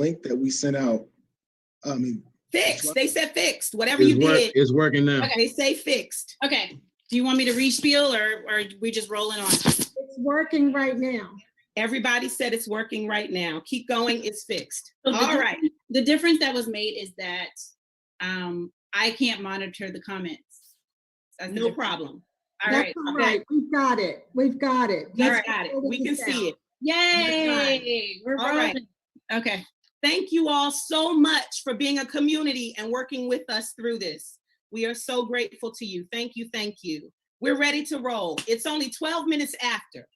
link that we sent out. Fixed. They said fixed. Whatever you did. It's working now. Okay, they say fixed. Okay. Do you want me to respiel or we just rolling on? It's working right now. Everybody said it's working right now. Keep going. It's fixed. So all right. The difference that was made is that I can't monitor the comments. That's no problem. All right. All right. We've got it. We've got it. Let's got it. We can see it. Yay. We're all right. Okay. Thank you all so much for being a community and working with us through this. We are so grateful to you. Thank you. Thank you. We're ready to roll. It's only 12 minutes after.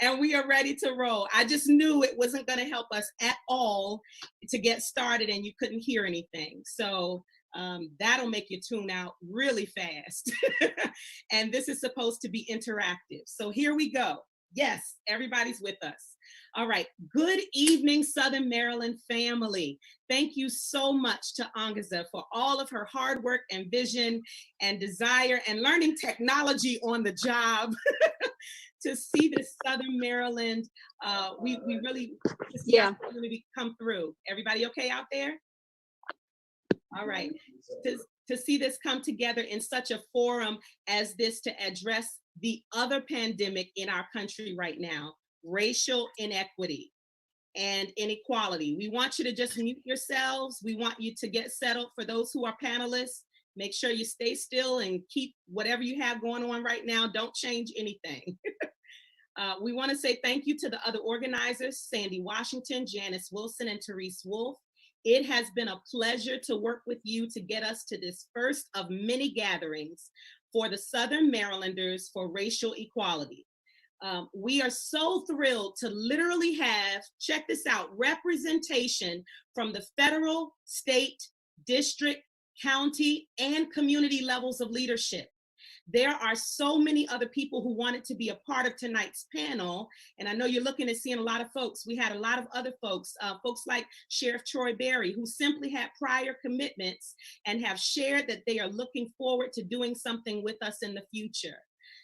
And we are ready to roll. I just knew it wasn't going to help us at all to get started and you couldn't hear anything. So that'll make you tune out really fast. And this is supposed to be interactive. So here we go. Yes, everybody's with us. All right. Good evening, Southern Maryland family. Thank you so much to Angaza for all of her hard work and vision and desire and learning technology on the job to see this Southern Maryland. We really community come through. Everybody okay out there? All right. To see this come together in such a forum as this to address the other pandemic in our country right now, racial inequity and inequality. We want you to just mute yourselves. We want you to get settled. For those who are panelists, make sure you stay still and keep whatever you have going on right now. Don't change anything. We want to say thank you to the other organizers, Sandy Washington, Janice Wilson, and Therese Wolf. It has been a pleasure to work with you to get us to this first of many gatherings for the Southern Marylanders for racial equality. We are so thrilled to literally have, check this out, representation from the federal, state, district, county, and community levels of leadership. There are so many other people who wanted to be a part of tonight's panel. And I know you're looking at seeing a lot of folks. We had a lot of other folks, folks like Sheriff Troy Berry, who simply had prior commitments and have shared that they are looking forward to doing something with us in the future.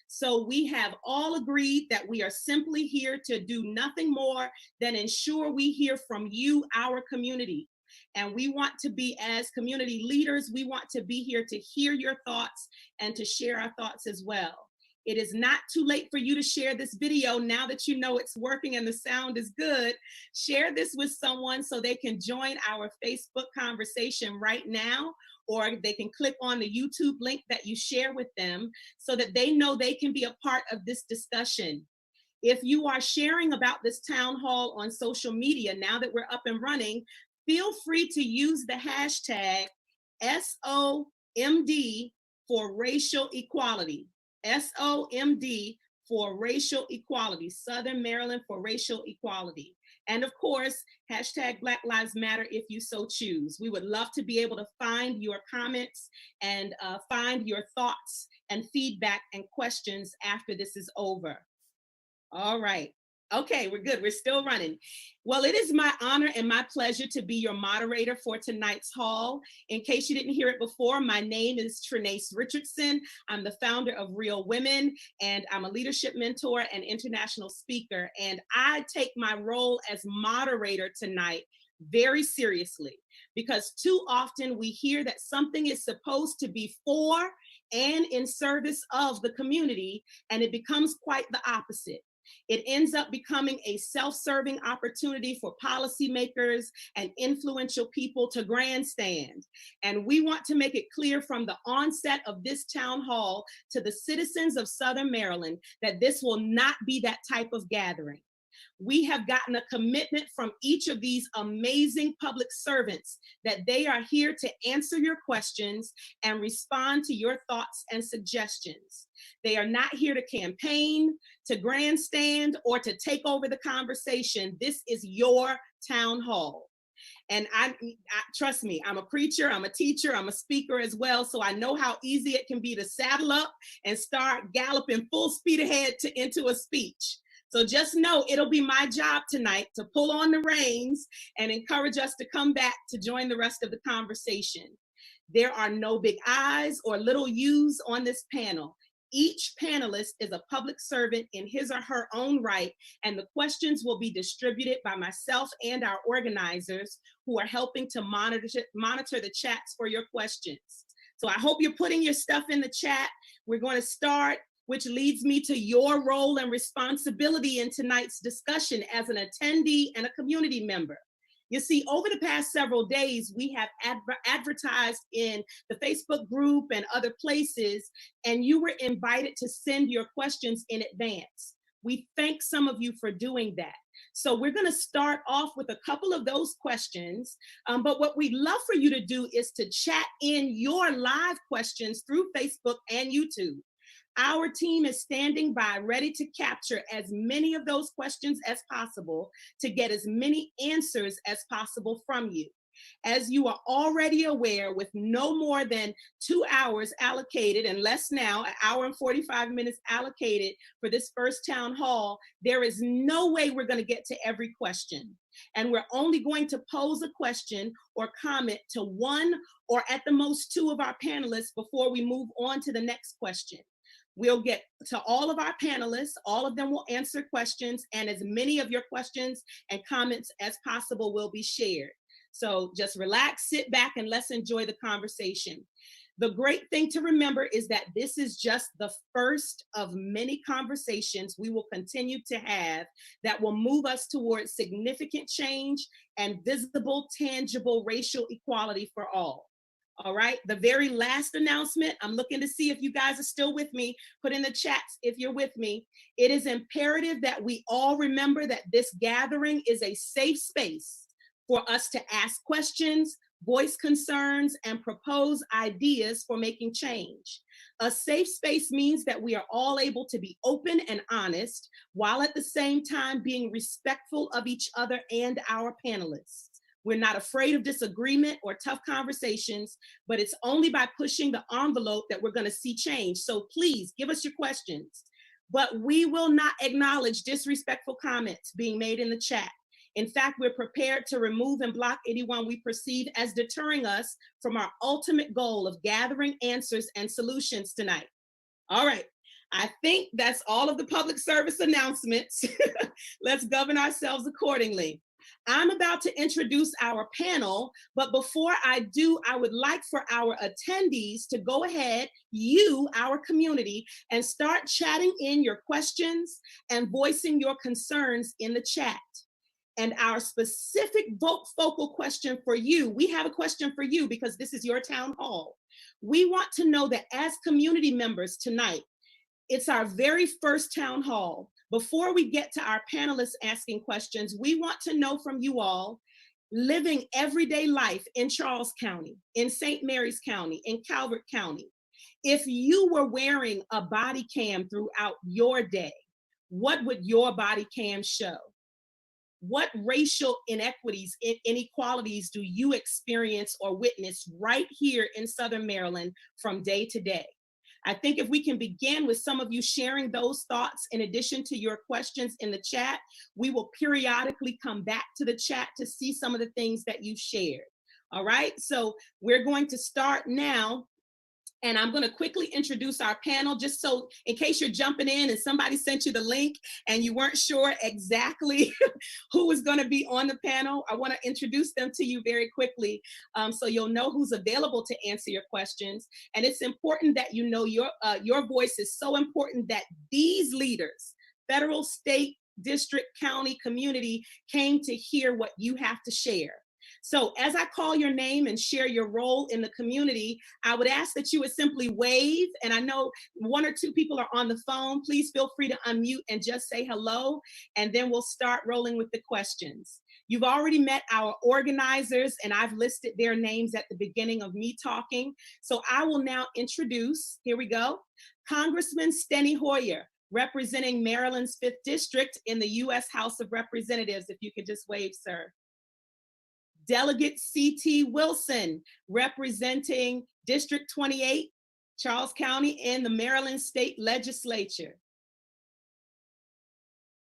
So we have all agreed that we are simply here to do nothing more than ensure we hear from you, our community. And we want to be, as community leaders, we want to be here to hear your thoughts and to share our thoughts as well. It is not too late for you to share this video now that you know it's working and the sound is good. Share this with someone so they can join our Facebook conversation right now, or they can click on the YouTube link that you share with them so that they know they can be a part of this discussion. If you are sharing about this town hall on social media, now that we're up and running, feel free to use the hashtag SOMD for racial equality. SOMD for racial equality, Southern Maryland for racial equality. And of course, hashtag Black Lives Matter if you so choose. We would love to be able to find your comments and find your thoughts and feedback and questions after this is over. All right. Okay, we're good. We're still running. Well, it is my honor and my pleasure to be your moderator for tonight's hall. In case you didn't hear it before, my name is Trenace Richardson. I'm the founder of Real Women, and I'm a leadership mentor and international speaker. And I take my role as moderator tonight very seriously, because too often we hear that something is supposed to be for and in service of the community, and it becomes quite the opposite. It ends up becoming a self-serving opportunity for policymakers and influential people to grandstand. And we want to make it clear from the onset of this town hall to the citizens of Southern Maryland that this will not be that type of gathering. We have gotten a commitment from each of these amazing public servants that they are here to answer your questions and respond to your thoughts and suggestions. They are not here to campaign, to grandstand, or to take over the conversation. This is your town hall. And I trust me, I'm a preacher, I'm a teacher, I'm a speaker as well. So I know how easy it can be to saddle up and start galloping full speed ahead into a speech. So just know it'll be my job tonight to pull on the reins and encourage us to come back to join the rest of the conversation. There are no big I's or little U's on this panel. Each panelist is a public servant in his or her own right, and the questions will be distributed by myself and our organizers who are helping to monitor the chats for your questions. So I hope you're putting your stuff in the chat. We're going to start, which leads me to your role and responsibility in tonight's discussion as an attendee and a community member. You see, over the past several days, we have advertised in the Facebook group and other places, and you were invited to send your questions in advance. We thank some of you for doing that. So we're going to start off with a couple of those questions, but what we'd love for you to do is to chat in your live questions through Facebook and YouTube. Our team is standing by ready to capture as many of those questions as possible to get as many answers as possible from you. As you are already aware, with no more than 2 hours allocated, and less now, 1 hour and 45 minutes allocated for this first town hall, there is no way we're going to get to every question. And we're only going to pose a question or comment to one or at the most 2 of our panelists before we move on to the next question. We'll get to all of our panelists, all of them will answer questions, and as many of your questions and comments as possible will be shared. So just relax, sit back, and let's enjoy the conversation. The great thing to remember is that this is just the first of many conversations we will continue to have that will move us towards significant change and visible, tangible racial equality for all. All right, the very last announcement, I'm looking to see if you guys are still with me. Put in the chats if you're with me. It is imperative that we all remember that this gathering is a safe space for us to ask questions, voice concerns, and propose ideas for making change. A safe space means that we are all able to be open and honest, while at the same time being respectful of each other and our panelists. We're not afraid of disagreement or tough conversations, but it's only by pushing the envelope that we're going to see change. So please give us your questions, but we will not acknowledge disrespectful comments being made in the chat. In fact, we're prepared to remove and block anyone we perceive as deterring us from our ultimate goal of gathering answers and solutions tonight. All right. I think that's all of the public service announcements. Let's govern ourselves accordingly. I'm about to introduce our panel, but before I do, I would like for our attendees to go ahead, you, our community, and start chatting in your questions and voicing your concerns in the chat. And our specific focal question for you, we have a question for you because this is your town hall. We want to know that as community members tonight, it's our very first town hall. Before we get to our panelists asking questions, we want to know from you all, living everyday life in Charles County, in St. Mary's County, in Calvert County, if you were wearing a body cam throughout your day, what would your body cam show? What racial inequities, inequalities do you experience or witness right here in Southern Maryland from day to day? I think if we can begin with some of you sharing those thoughts in addition to your questions in the chat, we will periodically come back to the chat to see some of the things that you shared. All right, so we're going to start now. And I'm going to quickly introduce our panel just so in case you're jumping in and somebody sent you the link and you weren't sure exactly who was going to be on the panel, I want to introduce them to you very quickly so you'll know who's available to answer your questions. And it's important that you know your voice is so important that these leaders, federal, state, district, county, community, came to hear what you have to share. So as I call your name and share your role in the community, I would ask that you would simply wave. And I know 1 or 2 people are on the phone. Please feel free to unmute and just say hello. And then we'll start rolling with the questions. You've already met our organizers, and I've listed their names at the beginning of me talking. So I will now introduce, here we go, Congressman Steny Hoyer, representing Maryland's 5th District in the U.S. House of Representatives. If you could just wave, sir. Delegate C.T. Wilson, representing District 28, Charles County in the Maryland State Legislature.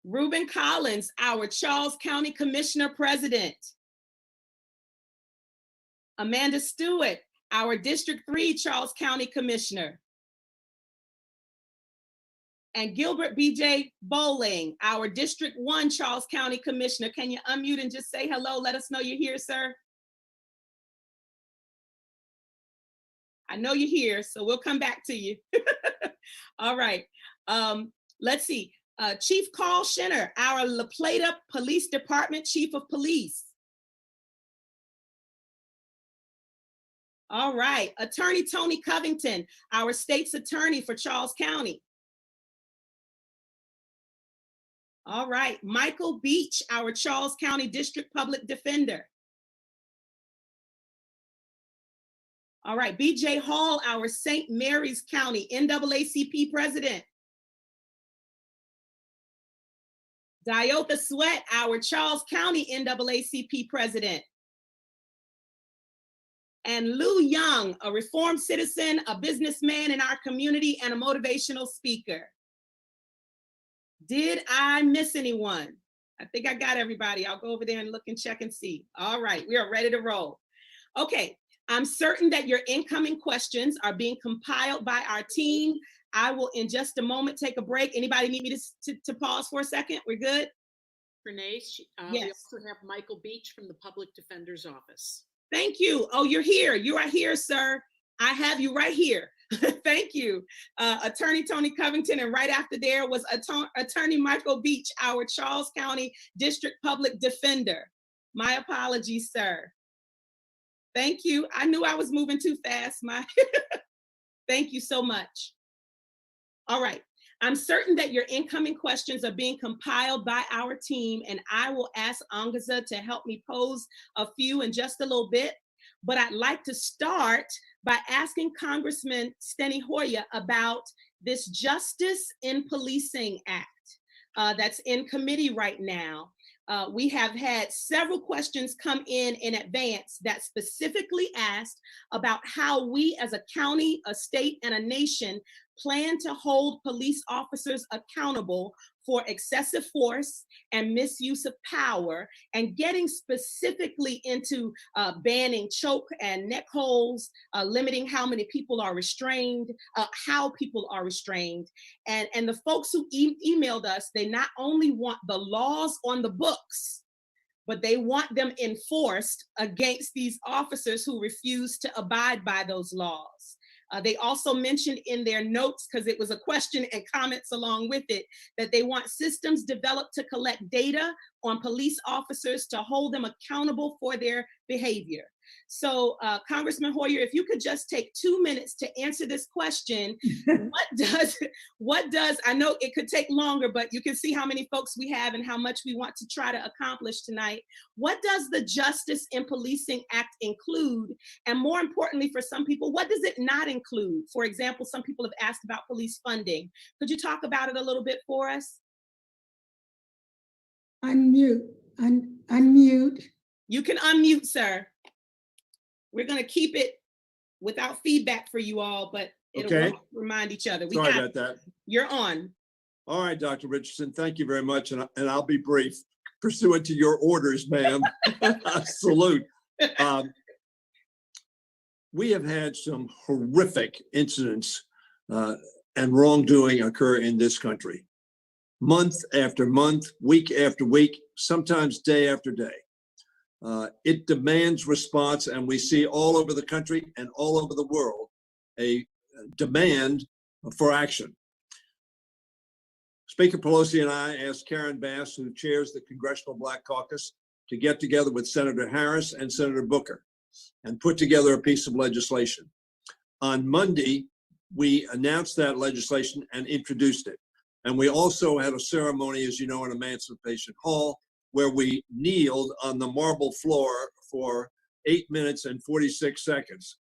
Ruben Collins, our Charles County Commissioner President. Amanda Stewart, our District 3 Charles County Commissioner. And Gilbert B.J. Bowling, our District 1 Charles County Commissioner. Can you unmute and just say hello? Let us know you're here, sir. I know you're here, so we'll come back to you. All right. Let's see. Chief Carl Schenner, our La Plata Police Department Chief of Police. All right. Attorney Tony Covington, our state's attorney for Charles County. All right. Michael Beach, our Charles County District Public Defender. All right. BJ Hall, our St. Mary's County NAACP President. Diotha Sweat, our Charles County NAACP President. And Lou Young, a reformed citizen, a businessman in our community, and a motivational speaker. Did I miss anyone? I think I got everybody. I'll go over there and look and check and see. All right, we are ready to roll. Okay, I'm certain that your incoming questions are being compiled by our team. I will, in just a moment, take a break. Anybody need me to pause for a second? We're good? Renee, Yes. we also have Michael Beach from the Public Defender's Office. Thank you. Oh, you're here. You are here, sir. I have you right here. Thank you. Attorney Tony Covington, and right after there was Attorney Michael Beach, our Charles County District Public Defender. My apologies, sir. Thank you. I knew I was moving too fast. Thank you so much. All right. I'm certain that your incoming questions are being compiled by our team, and I will ask Angaza to help me pose a few in just a little bit. But I'd like to start by asking Congressman Steny Hoyer about this Justice in Policing Act that's in committee right now. We have had several questions come in advance that specifically asked about how we as a county, a state, and a nation plan to hold police officers accountable for excessive force and misuse of power, and getting specifically into banning choke and neck holds, limiting how many people are restrained, how people are restrained. And the folks who emailed us, they not only want the laws on the books, but they want them enforced against these officers who refuse to abide by those laws. They also mentioned in their notes, because it was a question and comments along with it, that they want systems developed to collect data on police officers to hold them accountable for their behavior. So Congressman Hoyer, if you could just take 2 minutes to answer this question, what does, I know it could take longer, but you can see how many folks we have and how much we want to try to accomplish tonight. What does the Justice in Policing Act include? And more importantly, for some people, what does it not include? For example, some people have asked about police funding. Could you talk about it a little bit for us? Unmute, unmute. You can unmute, sir. We're going to keep it without feedback for you all, but it'll remind each other. Sorry about that. You're on. All right, Dr. Richardson, thank you very much. And I'll be brief. Pursuant to your orders, ma'am. Salute. We have had some horrific incidents and wrongdoing occur in this country. Month after month, week after week, sometimes day after day. It demands response, and we see all over the country and all over the world a demand for action. Speaker Pelosi and I asked Karen Bass, who chairs the Congressional Black Caucus, to get together with Senator Harris and Senator Booker and put together a piece of legislation. On Monday, we announced that legislation and introduced it. And we also had a ceremony, as you know, in Emancipation Hall, where we kneeled on the marble floor for 8 minutes and 46 seconds.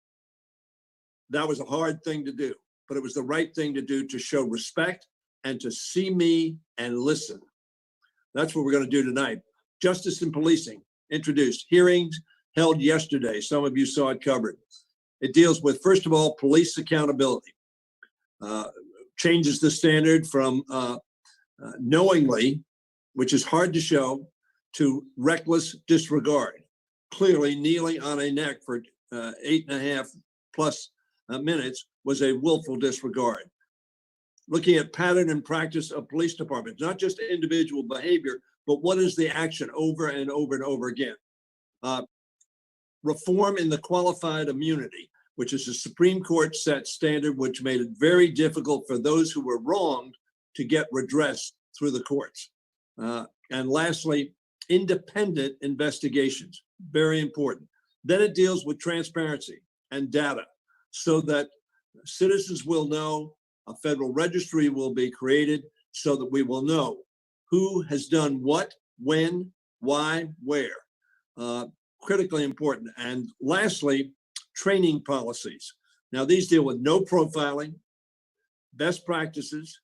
That was a hard thing to do, but it was the right thing to do to show respect and to see me and listen. That's what we're going to do tonight. Justice in Policing, introduced. Hearings held yesterday. Some of you saw it covered. It deals with, first of all, police accountability. Changes the standard from knowingly, which is hard to show, to reckless disregard. Clearly, kneeling on a neck for 8.5+ minutes was a willful disregard. looking at pattern and practice of police departments, not just individual behavior, but what is the action over and over and over again. Reform in the qualified immunity, which is a Supreme Court set standard, which made it very difficult for those who were wronged to get redress through the courts. And lastly, independent investigations, very important. Then it deals with transparency and data so that citizens will know, a federal registry will be created so that we will know who has done what, when, why, where. Critically important. And lastly, training policies. Now, these deal with no profiling, best practices,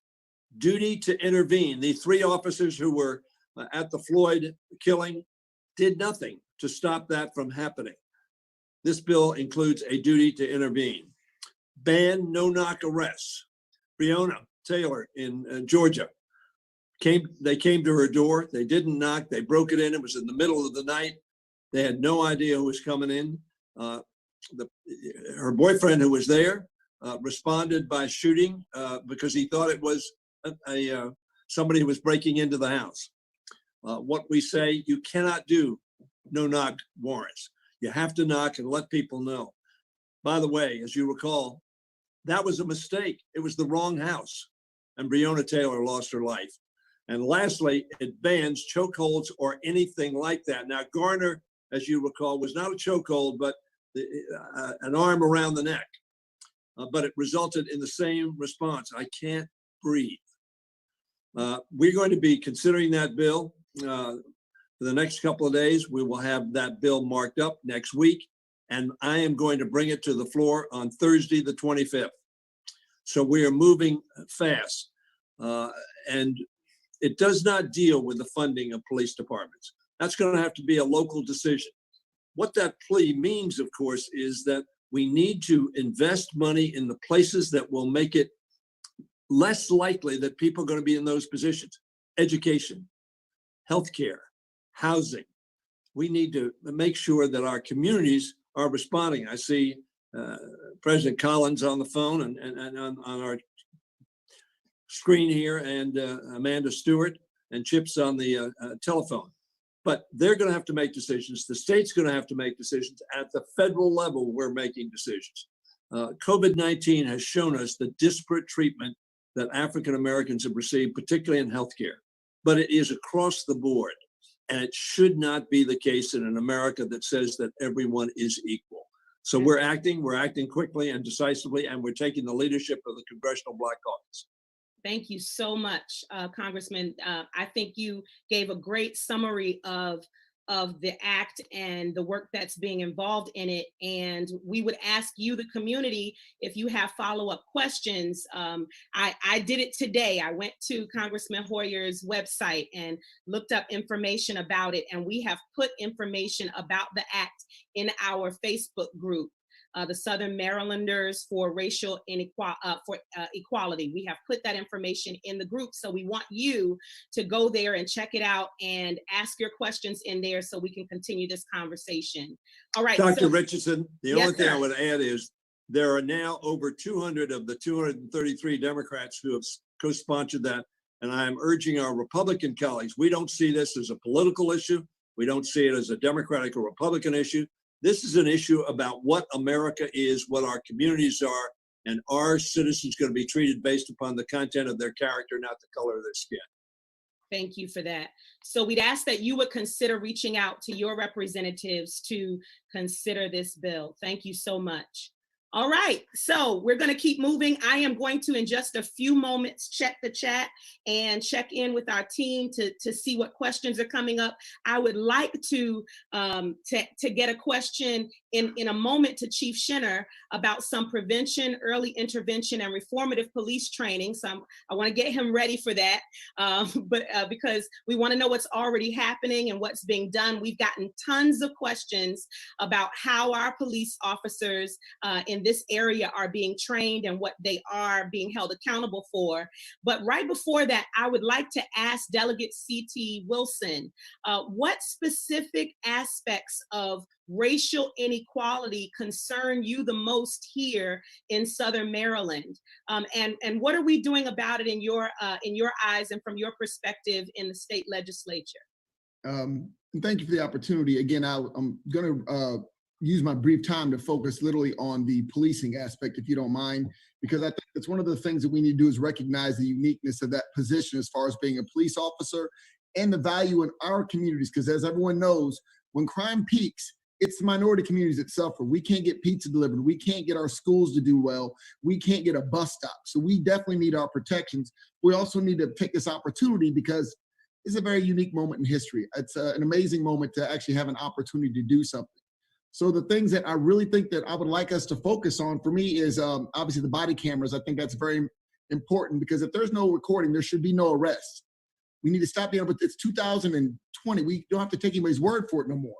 duty to intervene. The 3 officers who were at the Floyd killing did nothing to stop that from happening. This bill includes a duty to intervene. Ban no-knock arrests. Breonna Taylor in Georgia, they came to her door. They didn't knock. They broke it in. It was in the middle of the night. They had no idea who was coming in. Her boyfriend, who was there, responded by shooting because he thought it was somebody who was breaking into the house. What we say, you cannot do no-knock warrants. You have to knock and let people know. By the way, as you recall, that was a mistake. It was the wrong house, and Breonna Taylor lost her life. And lastly, it bans chokeholds or anything like that. Now, Garner, as you recall, was not a chokehold, but an arm around the neck. But it resulted in the same response. I can't breathe. We're going to be considering that bill for the next couple of days. We will have that bill marked up next week, and I am going to bring it to the floor on Thursday, the 25th. So we are moving fast. And it does not deal with the funding of police departments. That's going to have to be a local decision. What that plea means, of course, is that we need to invest money in the places that will make it less likely that people are going to be in those positions. Education, healthcare, housing. We need to make sure that our communities are responding. I see President Collins on the phone and on our screen here, and Amanda Stewart and Chip's on the telephone. But they're going to have to make decisions. The state's going to have to make decisions. At the federal level, we're making decisions. COVID-19 has shown us the disparate treatment that African Americans have received, particularly in healthcare. But it is across the board. And it should not be the case in an America that says that everyone is equal. So we're acting quickly and decisively, and we're taking the leadership of the Congressional Black Caucus. Thank you so much, Congressman. I think you gave a great summary of the act and the work that's being involved in it. And we would ask you, the community, if you have follow-up questions. I did it today. I went to Congressman Hoyer's website and looked up information about it. And we have put information about the act in our Facebook group. The Southern Marylanders for Racial Equality. We have put that information in the group. So we want you to go there and check it out and ask your questions in there so we can continue this conversation. All right. Dr. Richardson, the Yes, only thing sir. I would add is there are now over 200 of the 233 Democrats who have co-sponsored that. And I am urging our Republican colleagues, we don't see this as a political issue. We don't see it as a Democratic or Republican issue. This is an issue about what America is, what our communities are, and are citizens going to be treated based upon the content of their character, not the color of their skin. Thank you for that. So we'd ask that you would consider reaching out to your representatives to consider this bill. Thank you so much. All right, so we're going to keep moving. I am going to, in just a few moments, check the chat and check in with our team to see what questions are coming up. I would like to get a question in a moment to Chief Shinner about some prevention, early intervention, and reformative police training. So I want to get him ready for that, because we want to know what's already happening and what's being done. We've gotten tons of questions about how our police officers in this area are being trained and what they are being held accountable for. But right before that, I would like to ask Delegate C.T. Wilson, what specific aspects of racial inequality concern you the most here in Southern Maryland? And what are we doing about it in your eyes and from your perspective in the state legislature? And thank you for the opportunity. Again, I'm going to use my brief time to focus literally on the policing aspect, if you don't mind, because I think it's one of the things that we need to do is recognize the uniqueness of that position as far as being a police officer and the value in our communities. Because as everyone knows, when crime peaks, it's the minority communities that suffer. We can't get pizza delivered. We can't get our schools to do well. We can't get a bus stop. So we definitely need our protections. We also need to take this opportunity because it's a very unique moment in history. It's an amazing moment to actually have an opportunity to do something. So the things that I really think that I would like us to focus on for me is obviously the body cameras. I think that's very important because if there's no recording, there should be no arrest. We need to stop being able to, it's 2020. We don't have to take anybody's word for it no more.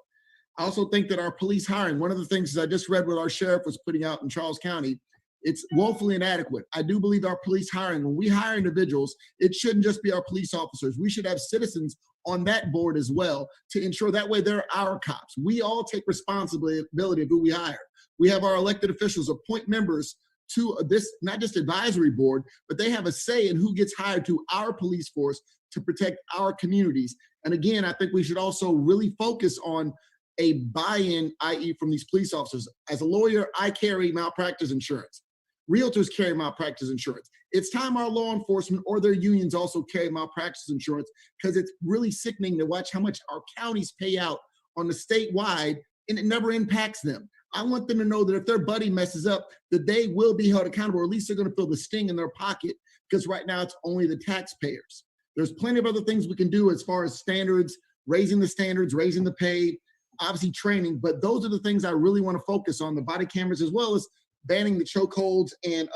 I also think that our police hiring, one of the things I just read what our sheriff was putting out in Charles County, it's woefully inadequate. I do believe our police hiring, when we hire individuals, it shouldn't just be our police officers. We should have citizens on that board as well to ensure that way they're our cops. We all take responsibility of who we hire. We have our elected officials appoint members to this, not just advisory board, but they have a say in who gets hired to our police force to protect our communities. And again, I think we should also really focus on a buy-in, i.e. from these police officers. As a lawyer, I carry malpractice insurance. Realtors carry malpractice insurance. It's time our law enforcement or their unions also carry malpractice insurance because it's really sickening to watch how much our counties pay out on the statewide and it never impacts them. I want them to know that if their buddy messes up, that they will be held accountable, or at least they're going to feel the sting in their pocket because right now it's only the taxpayers. There's plenty of other things we can do as far as standards, raising the pay, obviously training, but those are the things I really want to focus on, the body cameras as well as banning the chokeholds and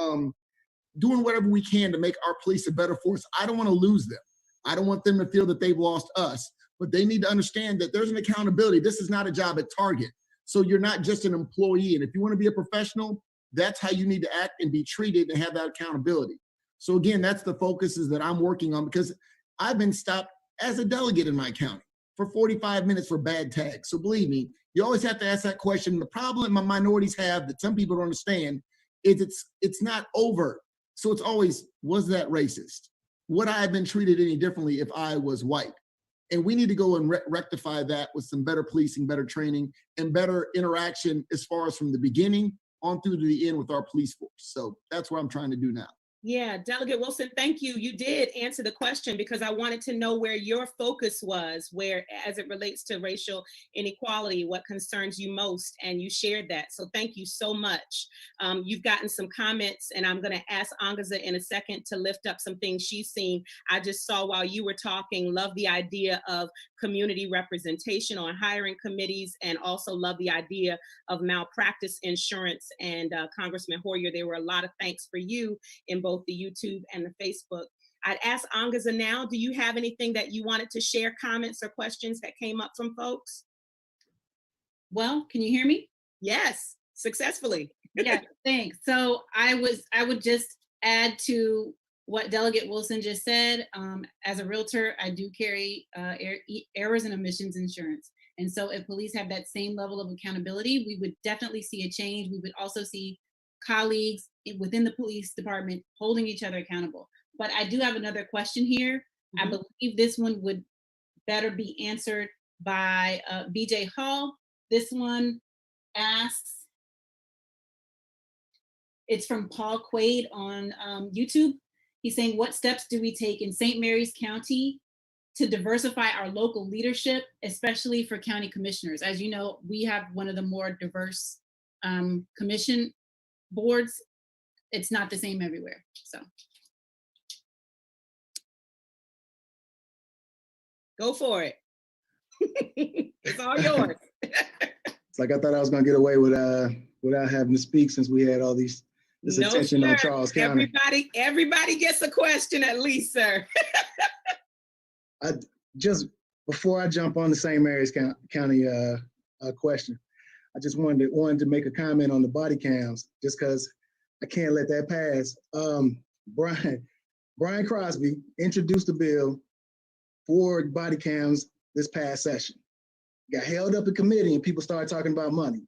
doing whatever we can to make our police a better force. I don't want to lose them. I don't want them to feel that they've lost us, but they need to understand that there's an accountability. This is not a job at Target. So you're not just an employee. And if you want to be a professional, that's how you need to act and be treated and have that accountability. So again, that's the focuses that I'm working on because I've been stopped as a delegate in my county for 45 minutes for bad tags. So believe me, you always have to ask that question. The problem my minorities have that some people don't understand is it's not overt. So it's always, was that racist? Would I have been treated any differently if I was white? And we need to go and rectify that with some better policing, better training, and better interaction as far as from the beginning on through to the end with our police force. So that's what I'm trying to do now. Yeah, Delegate Wilson, thank you. You did answer the question because I wanted to know where your focus was, where as it relates to racial inequality, what concerns you most, and you shared that. So thank you so much. You've gotten some comments, and I'm going to ask Angaza in a second to lift up some things she's seen. I just saw while you were talking, love the idea of community representation on hiring committees, and also love the idea of malpractice insurance. And Congressman Hoyer, there were a lot of thanks for you in both the YouTube and the Facebook. I'd ask Angaza now, do you have anything that you wanted to share, comments or questions that came up from folks? Well, can you hear me? Yes, successfully. Yeah, thanks. So I would just add to what Delegate Wilson just said. As a realtor, I do carry errors and omissions insurance. And so if police have that same level of accountability, we would definitely see a change. We would also see colleagues within the police department holding each other accountable. But I do have another question here. I believe this one would better be answered by BJ Hall. This one asks, it's from Paul Quaid on YouTube. He's saying, what steps do we take in St. Mary's County to diversify our local leadership, especially for county commissioners? As you know, we have one of the more diverse commission boards. It's not the same everywhere. So go for it. It's all yours. It's like I thought I was gonna get away with without having to speak since we had all this attention on Charles County. Everybody gets a question at least, sir. Just before I jump on the St. Mary's County question, I just wanted to make a comment on the body cams, just because I can't let that pass. Brian Crosby introduced a bill for body cams this past session. Got held up in committee and people started talking about money.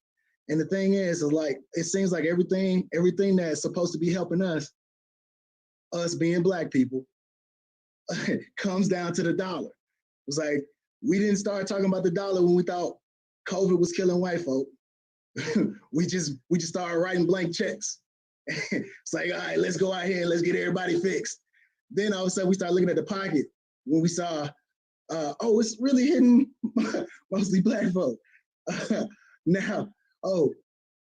And the thing is like, it seems like everything that's supposed to be helping us being Black people, comes down to the dollar. It's like, we didn't start talking about the dollar when we thought COVID was killing white folk. we just started writing blank checks. It's like, all right, let's go out here and let's get everybody fixed. Then all of a sudden we start looking at the pocket when we saw, oh, it's really hitting mostly Black folk. Now, oh,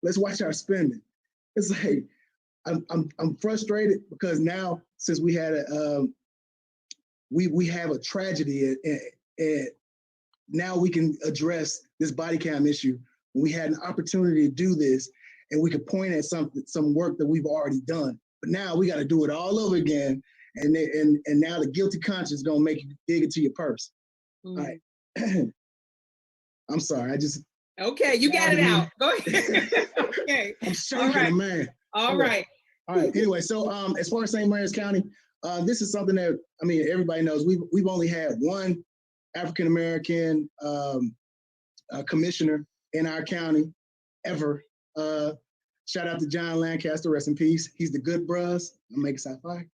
let's watch our spending. It's like, I'm frustrated because now, since we had we have a tragedy, and now we can address this body cam issue. We had an opportunity to do this, and we could point at some work that we've already done. But now we got to do it all over again, and now the guilty conscience is gonna make you dig into your purse. All right. I'm sorry. Okay, you got it out. Go ahead. Okay. I'm shaking, right. man. All right. All right. Anyway, so as far as St. Mary's County, this is something that, I mean, everybody knows. We've only had one African American commissioner in our county ever. Shout out to John Lancaster, rest in peace. He's the good bros. I'm making sci-fi.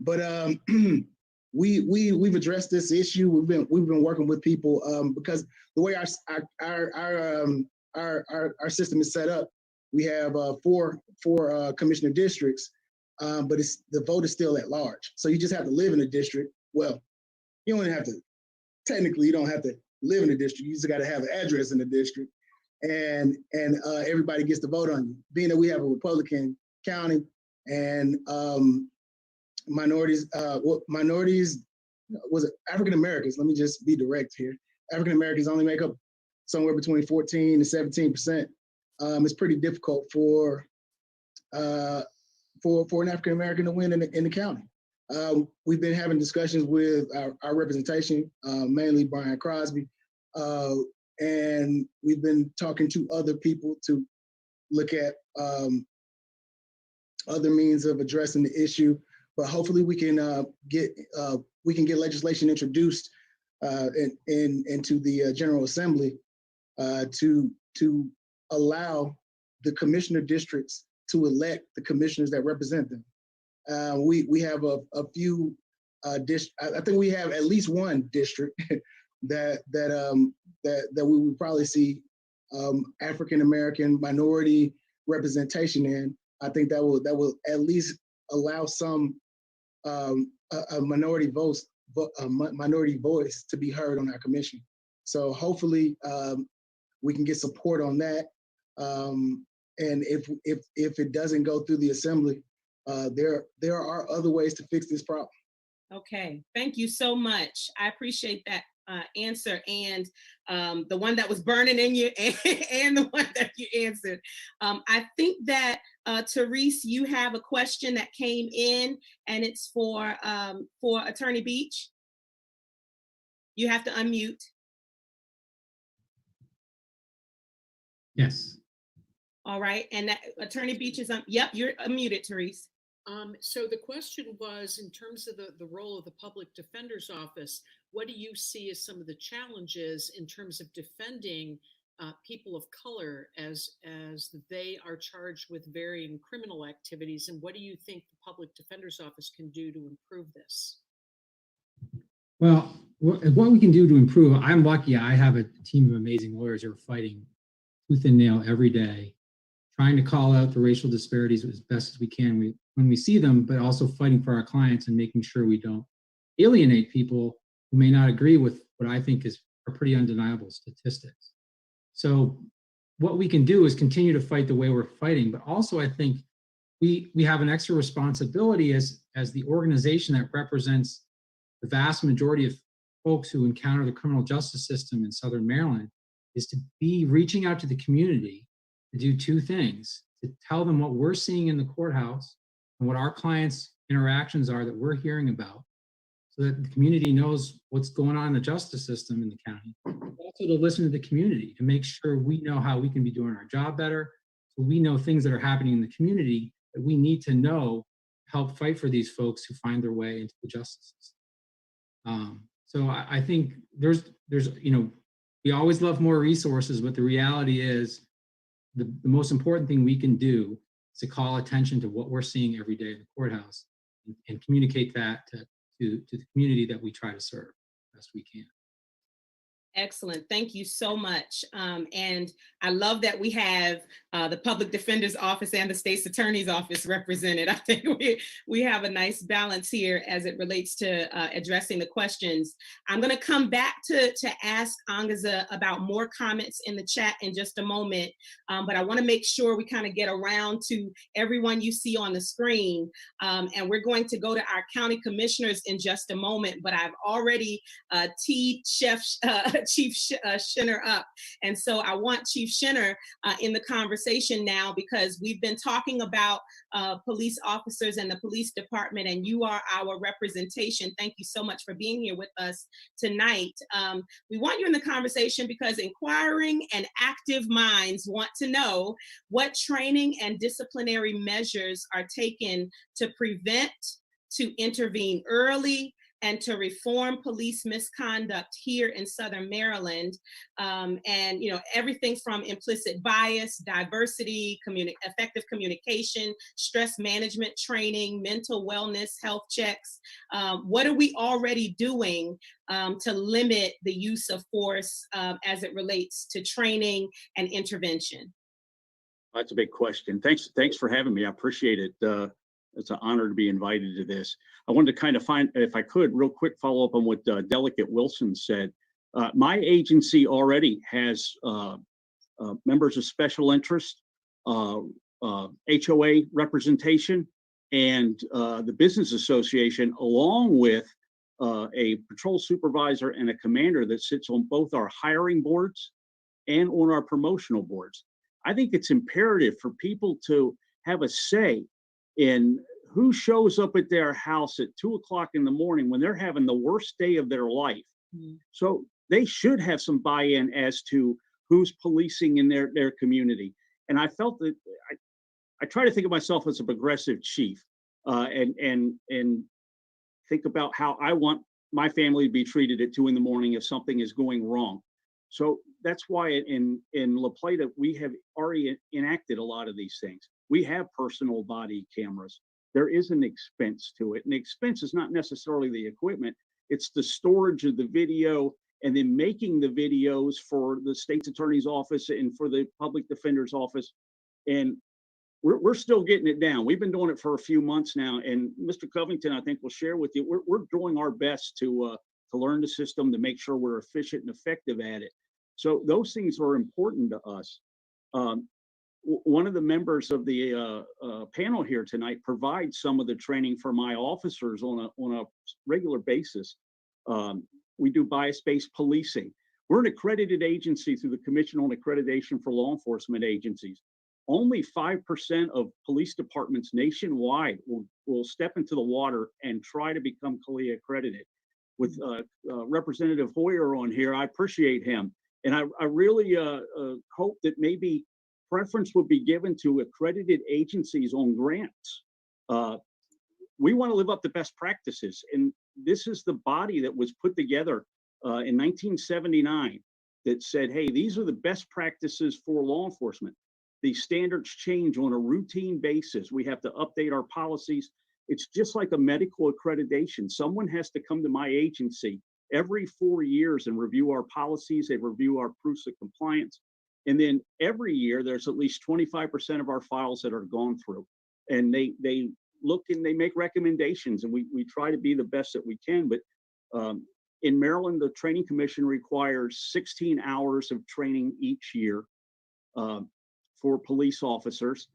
But we've addressed this issue. We've been working with people because the way our system is set up, we have four commissioner districts, but the vote is still at large. So you just have to live in a district. Well, you don't have to. Technically, you don't have to live in a district. You just got to have an address in the district, and everybody gets to vote on you. Being that we have a Republican county and minorities, was it African Americans? Let me just be direct here. African Americans only make up somewhere between 14 and 17%. It's pretty difficult for an African American to win in the county. We've been having discussions with our representation, mainly Brian Crosby, and we've been talking to other people to look at other means of addressing the issue. But hopefully we can get legislation introduced into the General Assembly to allow the commissioner districts to elect the commissioners that represent them. We have a few I think we have at least one district that we would probably see African American minority representation in. I think that will at least allow some a minority voice to be heard on our commission. So hopefully we can get support on that. And if it doesn't go through the assembly, there are other ways to fix this problem. Okay, thank you so much. I appreciate that answer, and the one that was burning in you and the one that you answered. I think that Therese, you have a question that came in, and it's for Attorney Beach. You have to unmute. Yes. All right, and that Attorney Beach is yep, you're unmuted, Therese. So the question was, in terms of the role of the Public Defender's Office, what do you see as some of the challenges in terms of defending people of color as they are charged with varying criminal activities? And what do you think the Public Defender's Office can do to improve this? Well, what we can do to improve, I'm lucky I have a team of amazing lawyers who are fighting tooth and nail every day, trying to call out the racial disparities as best as we can when we see them, but also fighting for our clients and making sure we don't alienate people who may not agree with what I think are pretty undeniable statistics. So what we can do is continue to fight the way we're fighting, but also I think we have an extra responsibility as the organization that represents the vast majority of folks who encounter the criminal justice system in Southern Maryland, is to be reaching out to the community to do two things: to tell them what we're seeing in the courthouse and what our clients' interactions are that we're hearing about, so that the community knows what's going on in the justice system in the county. also to listen to the community to make sure we know how we can be doing our job better. So we know things that are happening in the community that we need to know, help fight for these folks who find their way into the justice system. So I think there's, we always love more resources, but the reality is the most important thing we can do is to call attention to what we're seeing every day in the courthouse and communicate that to the community that we try to serve best we can. Excellent. Thank you so much. And I love that we have the Public Defender's Office and the State's Attorney's Office represented. I think we have a nice balance here as it relates to addressing the questions. I'm going to come back to ask Angaza about more comments in the chat in just a moment, but I want to make sure we kind of get around to everyone you see on the screen. And we're going to go to our county commissioners in just a moment, but I've already teed Chief Shinner up. And so I want Chief Shinner in the conversation now, because we've been talking about police officers and the police department, and you are our representation. Thank you so much for being here with us tonight. We want you in the conversation because inquiring and active minds want to know what training and disciplinary measures are taken to prevent, to intervene early, and to reform police misconduct here in Southern Maryland. And everything from implicit bias, diversity, effective communication, stress management training, mental wellness, health checks. What are we already doing to limit the use of force as it relates to training and intervention? That's a big question. Thanks for having me. I appreciate it. It's an honor to be invited to this. I wanted to kind of find, if I could, real quick follow up on what Delegate Wilson said. My agency already has members of special interest, HOA representation, and the Business Association, along with a patrol supervisor and a commander that sits on both our hiring boards and on our promotional boards. I think it's imperative for people to have a say in who shows up at their house at 2 o'clock in the morning when they're having the worst day of their life. Mm-hmm. So they should have some buy-in as to who's policing in their community. And I felt that I try to think of myself as a progressive chief and think about how I want my family to be treated at 2 in the morning if something is going wrong. So that's why in La Plata, we have already enacted a lot of these things. We have personal body cameras. There is an expense to it. And the expense is not necessarily the equipment. It's the storage of the video and then making the videos for the state's attorney's office and for the public defender's office. And we're still getting it down. We've been doing it for a few months now. And Mr. Covington, I think, will share with you, we're doing our best to learn the system, to make sure we're efficient and effective at it. So those things are important to us. One of the members of the panel here tonight provides some of the training for my officers on a regular basis. We do bias-based policing. We're an accredited agency through the Commission on Accreditation for Law Enforcement Agencies. Only 5% of police departments nationwide will step into the water and try to become CALEA accredited. With Representative Hoyer on here, I appreciate him. And I really hope that maybe preference would be given to accredited agencies on grants. We want to live up to best practices. And this is the body that was put together in 1979 that said, hey, these are the best practices for law enforcement. These standards change on a routine basis. We have to update our policies. It's just like a medical accreditation. Someone has to come to my agency every 4 years and review our policies. They review our proofs of compliance. And then every year, there's at least 25% of our files that are gone through. And they look and they make recommendations, and we try to be the best that we can. But in Maryland, the Training Commission requires 16 hours of training each year for police officers.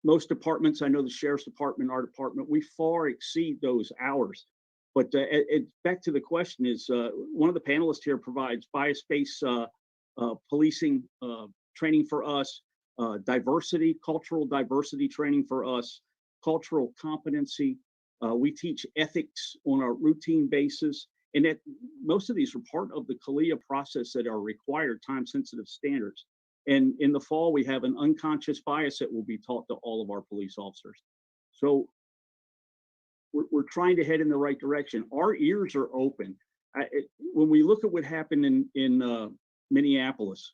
Most departments, I know the Sheriff's Department, our department, we far exceed those hours. But back to the question is, one of the panelists here provides bias-based policing training for us, cultural diversity training for us, cultural competency. We teach ethics on a routine basis. and that most of these are part of the CALEA process that are required time-sensitive standards. And in the fall, we have an unconscious bias that will be taught to all of our police officers. So we're trying to head in the right direction. Our ears are open. When we look at what happened in Minneapolis,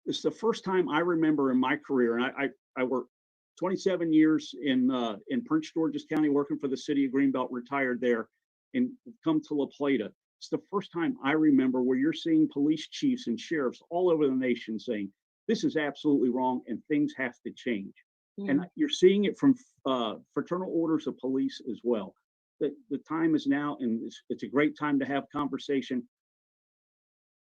it's the first time I remember in my career, and I worked 27 years in Prince George's County, working for the city of Greenbelt, retired there, and come to La Plata. It's the first time I remember where you're seeing police chiefs and sheriffs all over the nation saying, this is absolutely wrong and things have to change. And you're seeing it from fraternal orders of police as well. The time is now, and it's a great time to have conversation.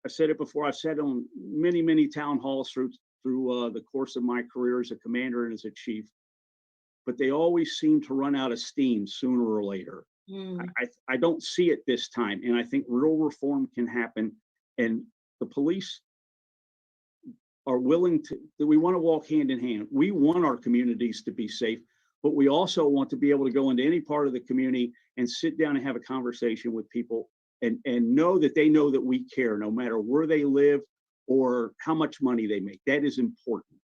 I said it before, I've said it on many, many town halls through the course of my career as a commander and as a chief, but they always seem to run out of steam sooner or later. I don't see it this time, and I think real reform can happen, and the police are willing to, we want to walk hand in hand. We want our communities to be safe, but we also want to be able to go into any part of the community and sit down and have a conversation with people and know that they know that we care, no matter where they live or how much money they make. That is important.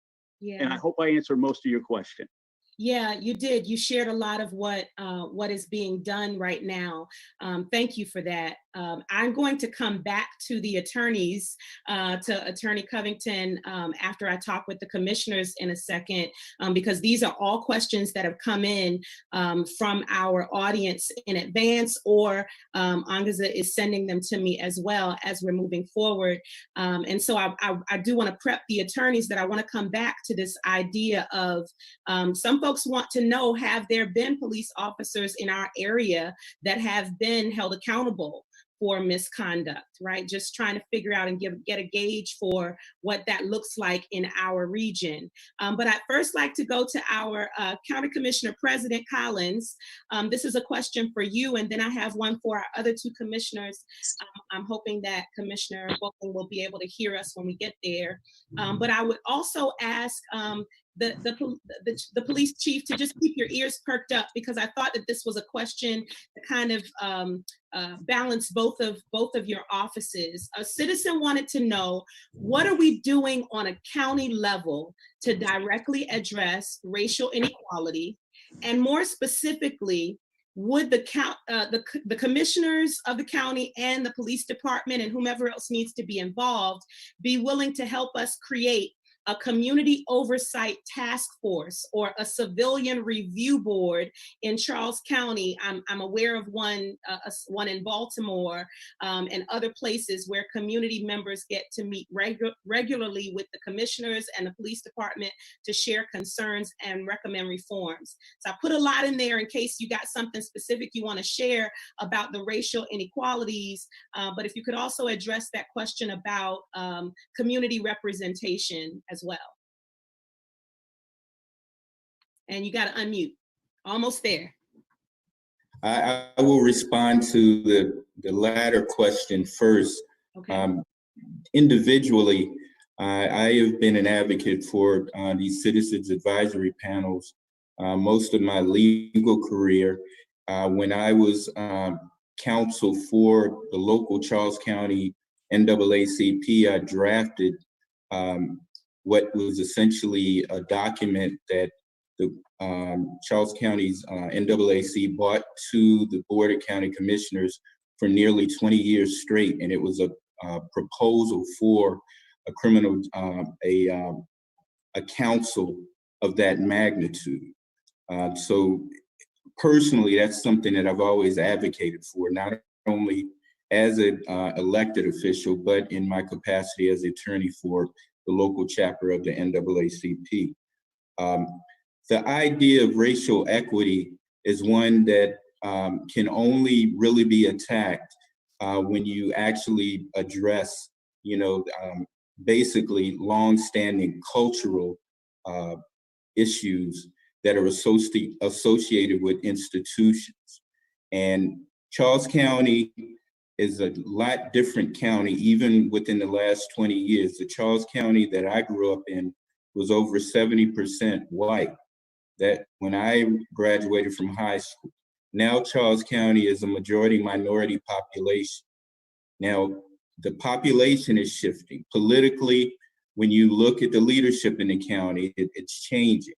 Yeah. And I hope I answered most of your question. Yeah, you did. You shared a lot of what is being done right now. Thank you for that. I'm going to come back to the attorneys, to Attorney Covington, after I talk with the commissioners in a second, because these are all questions that have come in from our audience in advance, or Angaza is sending them to me as well as we're moving forward. And so I do want to prep the attorneys that I want to come back to this idea of some folks want to know, have there been police officers in our area that have been held accountable for misconduct, right? Just trying to figure out and get a gauge for what that looks like in our region. But I'd first like to go to our County Commissioner President Collins. This is a question for you, and then I have one for our other two commissioners. I'm hoping that Commissioner Wilson will be able to hear us when we get there. But I would also ask the police chief to just keep your ears perked up, because I thought that this was a question that kind of balance both of your offices. A citizen wanted to know, what are we doing on a county level to directly address racial inequality? And more specifically, would the commissioners of the county and the police department and whomever else needs to be involved be willing to help us create a community oversight task force or a civilian review board in Charles County? I'm aware of one in Baltimore and other places where community members get to meet regularly with the commissioners and the police department to share concerns and recommend reforms. So I put a lot in there in case you got something specific you want to share about the racial inequalities, but if you could also address that question about community representation as well. And you got to unmute. Almost there. I will respond to the latter question first. Okay. Individually, I have been an advocate for these citizens advisory panels most of my legal career. When I was counsel for the local Charles County NAACP, I drafted what was essentially a document that the Charles County's NAAC brought to the Board of County Commissioners for nearly 20 years straight, and it was a proposal for a criminal, a council of that magnitude. So personally, that's something that I've always advocated for, not only as an elected official, but in my capacity as attorney for the local chapter of the NAACP. The idea of racial equity is one that can only really be attacked when you actually address, basically long-standing cultural issues that are associated with institutions. And Charles County is a lot different county, even within the last 20 years. The Charles County that I grew up in was over 70% white. That when I graduated from high school, Now Charles County is a majority minority population. Now, the population is shifting. Politically, when you look at the leadership in the county, it's changing.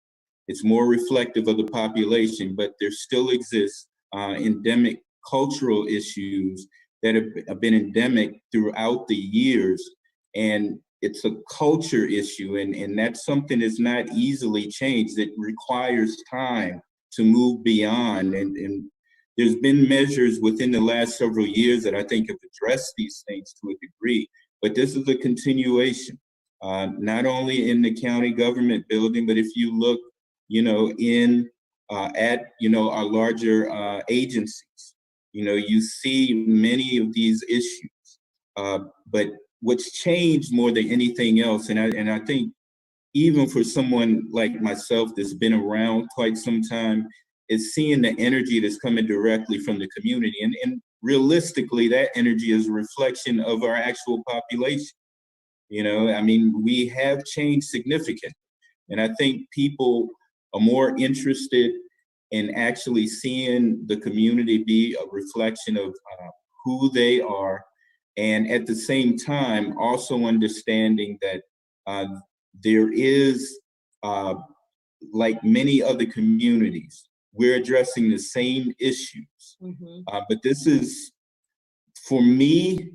It's more reflective of the population, but there still exists endemic cultural issues that have been endemic throughout the years. And it's a culture issue, and that's something that's not easily changed. It requires time to move beyond. And there's been measures within the last several years that I think have addressed these things to a degree, but this is a continuation, not only in the county government building, but if you look, in at, our larger agencies, you see many of these issues. But what's changed more than anything else, and I think even for someone like myself that's been around quite some time, is seeing the energy that's coming directly from the community. And realistically, that energy is a reflection of our actual population. We have changed significantly. And I think people are more interested in actually seeing the community be a reflection of who they are. And at the same time, also understanding that there is, like many other communities, we're addressing the same issues. But this is, for me,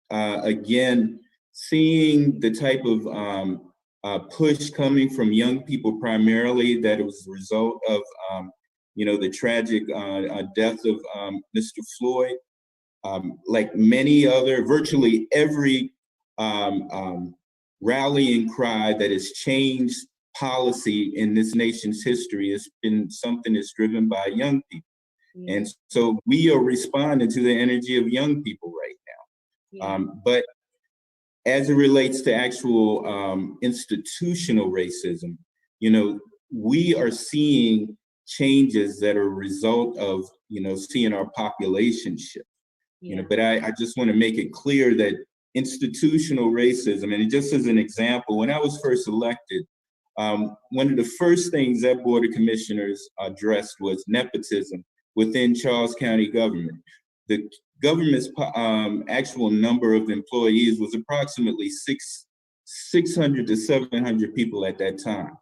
again, seeing the type of push coming from young people primarily, that it was a result of, the tragic death of Mr. Floyd. Like many other, virtually every rallying cry that has changed policy in this nation's history has been something that's driven by young people. Yeah. And so we are responding to the energy of young people right now. Yeah. But as it relates to actual institutional racism, we are seeing changes that are a result of, seeing our population shift. But I just want to make it clear that institutional racism, and just as an example, when I was first elected, one of the first things that Board of Commissioners addressed was nepotism within Charles County government. The government's actual number of employees was approximately 600 to 700 people at that time.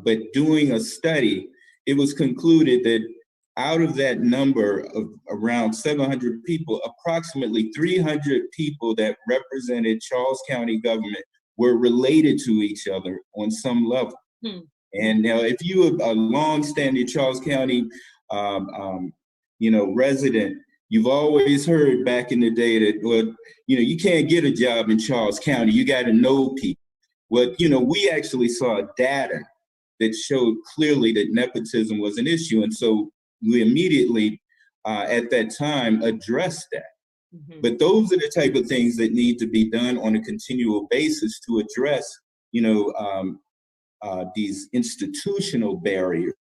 But doing a study, it was concluded that out of that number of around 700 people, approximately 300 people that represented Charles County government were related to each other on some level. And now, if you are a long-standing Charles County, resident, you've always heard back in the day that, well, you can't get a job in Charles County. You got to know people. Well, we actually saw data that showed clearly that nepotism was an issue, and so we immediately, at that time, addressed that. But those are the type of things that need to be done on a continual basis to address, these institutional barriers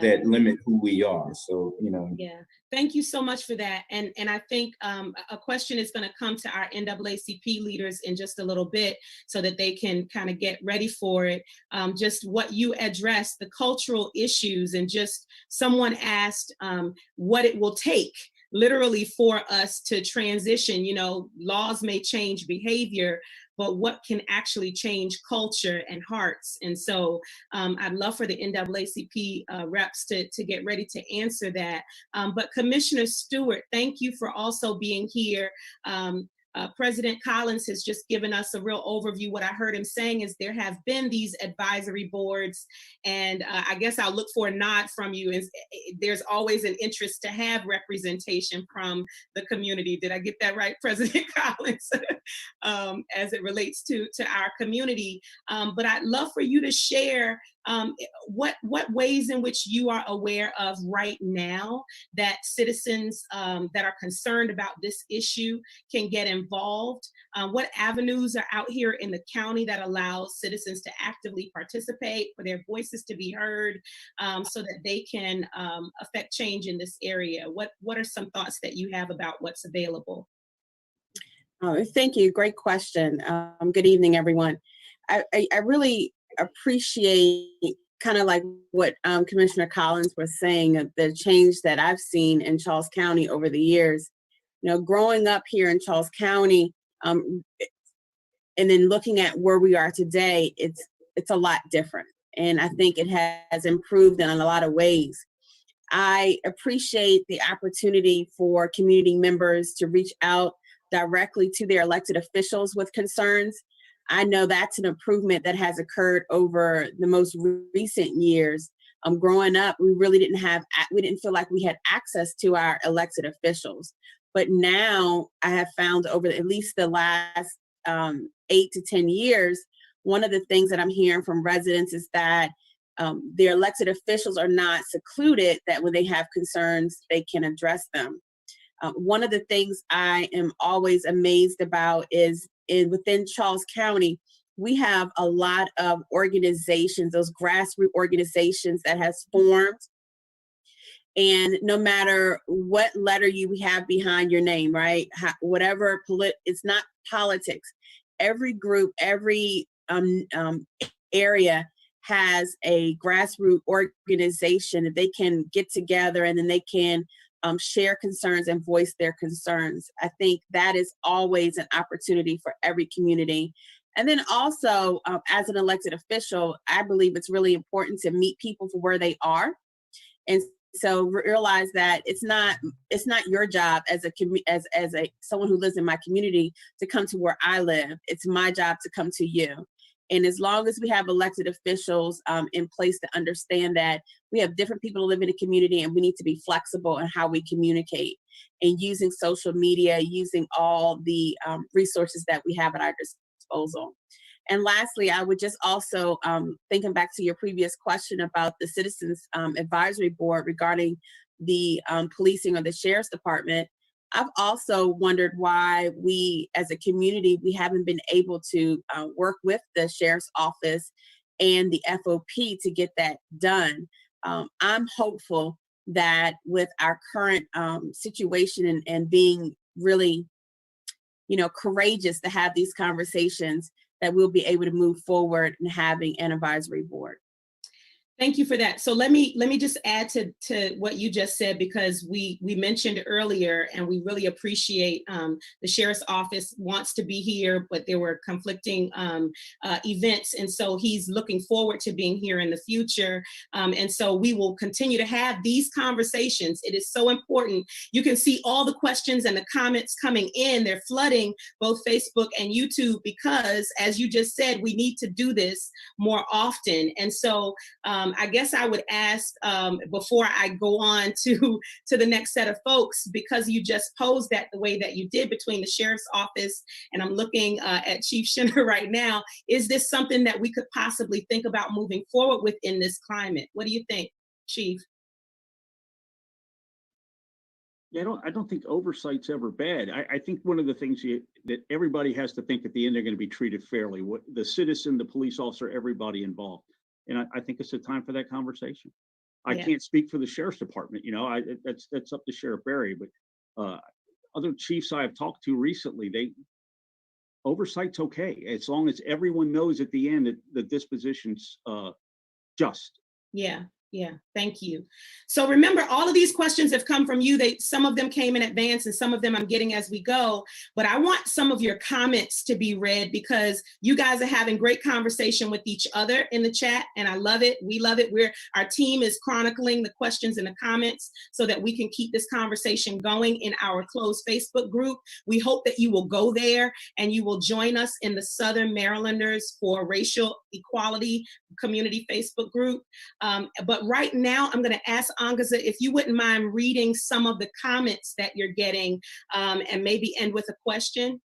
that limit who we are. So, Yeah, thank you so much for that. And I think a question is going to come to our NAACP leaders in just a little bit so that they can kind of get ready for it. Just what you addressed, the cultural issues, and just someone asked what it will take literally for us to transition. Laws may change behavior, but what can actually change culture and hearts? And so I'd love for the NAACP reps to get ready to answer that. But Commissioner Stewart, thank you for also being here. President Collins has just given us a real overview. What I heard him saying is there have been these advisory boards, and I guess I'll look for a nod from you. There's always an interest to have representation from the community. Did I get that right, President Collins? As it relates to our community. But I'd love for you to share what ways in which you are aware of right now that citizens that are concerned about this issue can get involved. What avenues are out here in the county that allows citizens to actively participate, for their voices to be heard, so that they can affect change in this area? What are some thoughts that you have about what's available? Thank you. Great question. Good evening, everyone. I really appreciate kind of like what Commissioner Collins was saying, the change that I've seen in Charles County over the years. You know, growing up here in Charles County, and then looking at where we are today, it's a lot different. And I think it has improved in a lot of ways. I appreciate the opportunity for community members to reach out directly to their elected officials with concerns. I know that's an improvement that has occurred over the most recent years. Growing up, we really didn't feel like we had access to our elected officials. But now I have found over at least the last 8 to 10 years, one of the things that I'm hearing from residents is that their elected officials are not secluded, that when they have concerns, they can address them. One of the things I am always amazed about is within Charles County, we have a lot of organizations, those grassroots organizations that has formed. And no matter what letter you have behind your name, right? Whatever, it's not politics. Every group, every area has a grassroots organization that they can get together and then they can share concerns and voice their concerns. I think that is always an opportunity for every community. And then also, as an elected official, I believe it's really important to meet people for where they are. And so realize that it's not your job as someone who lives in my community to come to where I live. It's my job to come to you. And as long as we have elected officials in place to understand that we have different people who live in the community and we need to be flexible in how we communicate, and using social media, using all the resources that we have at our disposal. And lastly, I would just also, thinking back to your previous question about the Citizens Advisory Board regarding the policing or the Sheriff's Department, I've also wondered why we as a community, we haven't been able to work with the Sheriff's Office and the FOP to get that done. I'm hopeful that with our current situation and being really, courageous to have these conversations, that we'll be able to move forward in having an advisory board. Thank you for that. So let me just add to what you just said, because we mentioned earlier, and we really appreciate the Sheriff's Office wants to be here, but there were conflicting events. And so he's looking forward to being here in the future. And so we will continue to have these conversations. It is so important. You can see all the questions and the comments coming in. They're flooding both Facebook and YouTube because, as you just said, we need to do this more often. And so I guess I would ask before I go on to the next set of folks, because you just posed that the way that you did between the Sheriff's Office, and I'm looking at Chief Schenner right now, is this something that we could possibly think about moving forward with in this climate? What do you think, Chief? Yeah, I don't think oversight's ever bad. I think one of the things that everybody has to think at the end, they're going to be treated fairly. The citizen, the police officer, everybody involved. And I think it's a time for that conversation. I can't speak for the Sheriff's Department, that's up to Sheriff Berry, but other chiefs I have talked to recently, oversight's okay, as long as everyone knows at the end that this position's just. Yeah, thank you. So remember, all of these questions have come from you. Some of them came in advance and some of them I'm getting as we go, but I want some of your comments to be read because you guys are having great conversation with each other in the chat, and I love it. We love it. Our team is chronicling the questions and the comments so that we can keep this conversation going in our closed Facebook group. We hope that you will go there and you will join us in the Southern Marylanders for Racial Equality Community Facebook group. But right now, I'm going to ask Angaza if you wouldn't mind reading some of the comments that you're getting and maybe end with a question.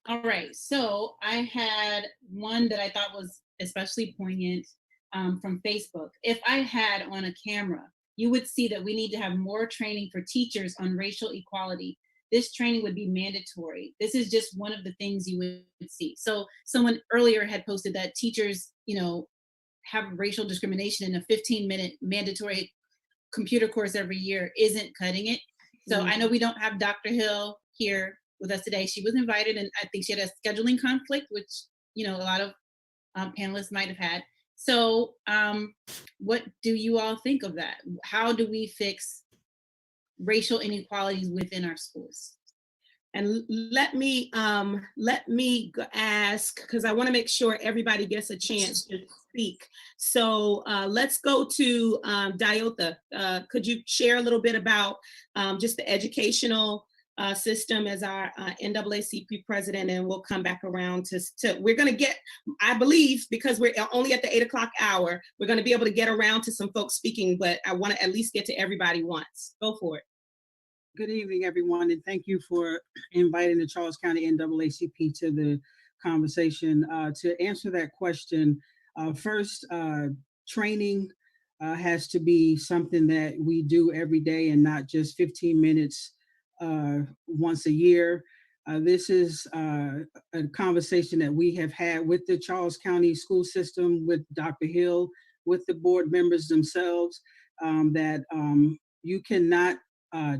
All right, so I had one that I thought was especially poignant from Facebook. If I had on a camera, you would see that we need to have more training for teachers on racial equality. This training would be mandatory. This is just one of the things you would see. So someone earlier had posted that teachers, have racial discrimination in a 15-minute mandatory computer course every year isn't cutting it. So I know we don't have Dr. Hill here with us today. She was invited, and I think she had a scheduling conflict, which, a lot of panelists might have had. So what do you all think of that? How do we fix racial inequalities within our schools? And let me ask, because I want to make sure everybody gets a chance to speak. So let's go to Diotha. Could you share a little bit about just the educational system as our NAACP president, and we'll come back around to we're going to get, I believe, because we're only at the 8 o'clock hour, we're going to be able to get around to some folks speaking, but I want to at least get to everybody once. Go for it. Good evening, everyone, and thank you for inviting the Charles County NAACP to the conversation. To answer that question, first, training has to be something that we do every day and not just 15 minutes once a year. This is a conversation that we have had with the Charles County school system, with Dr. Hill, with the board members themselves, that you cannot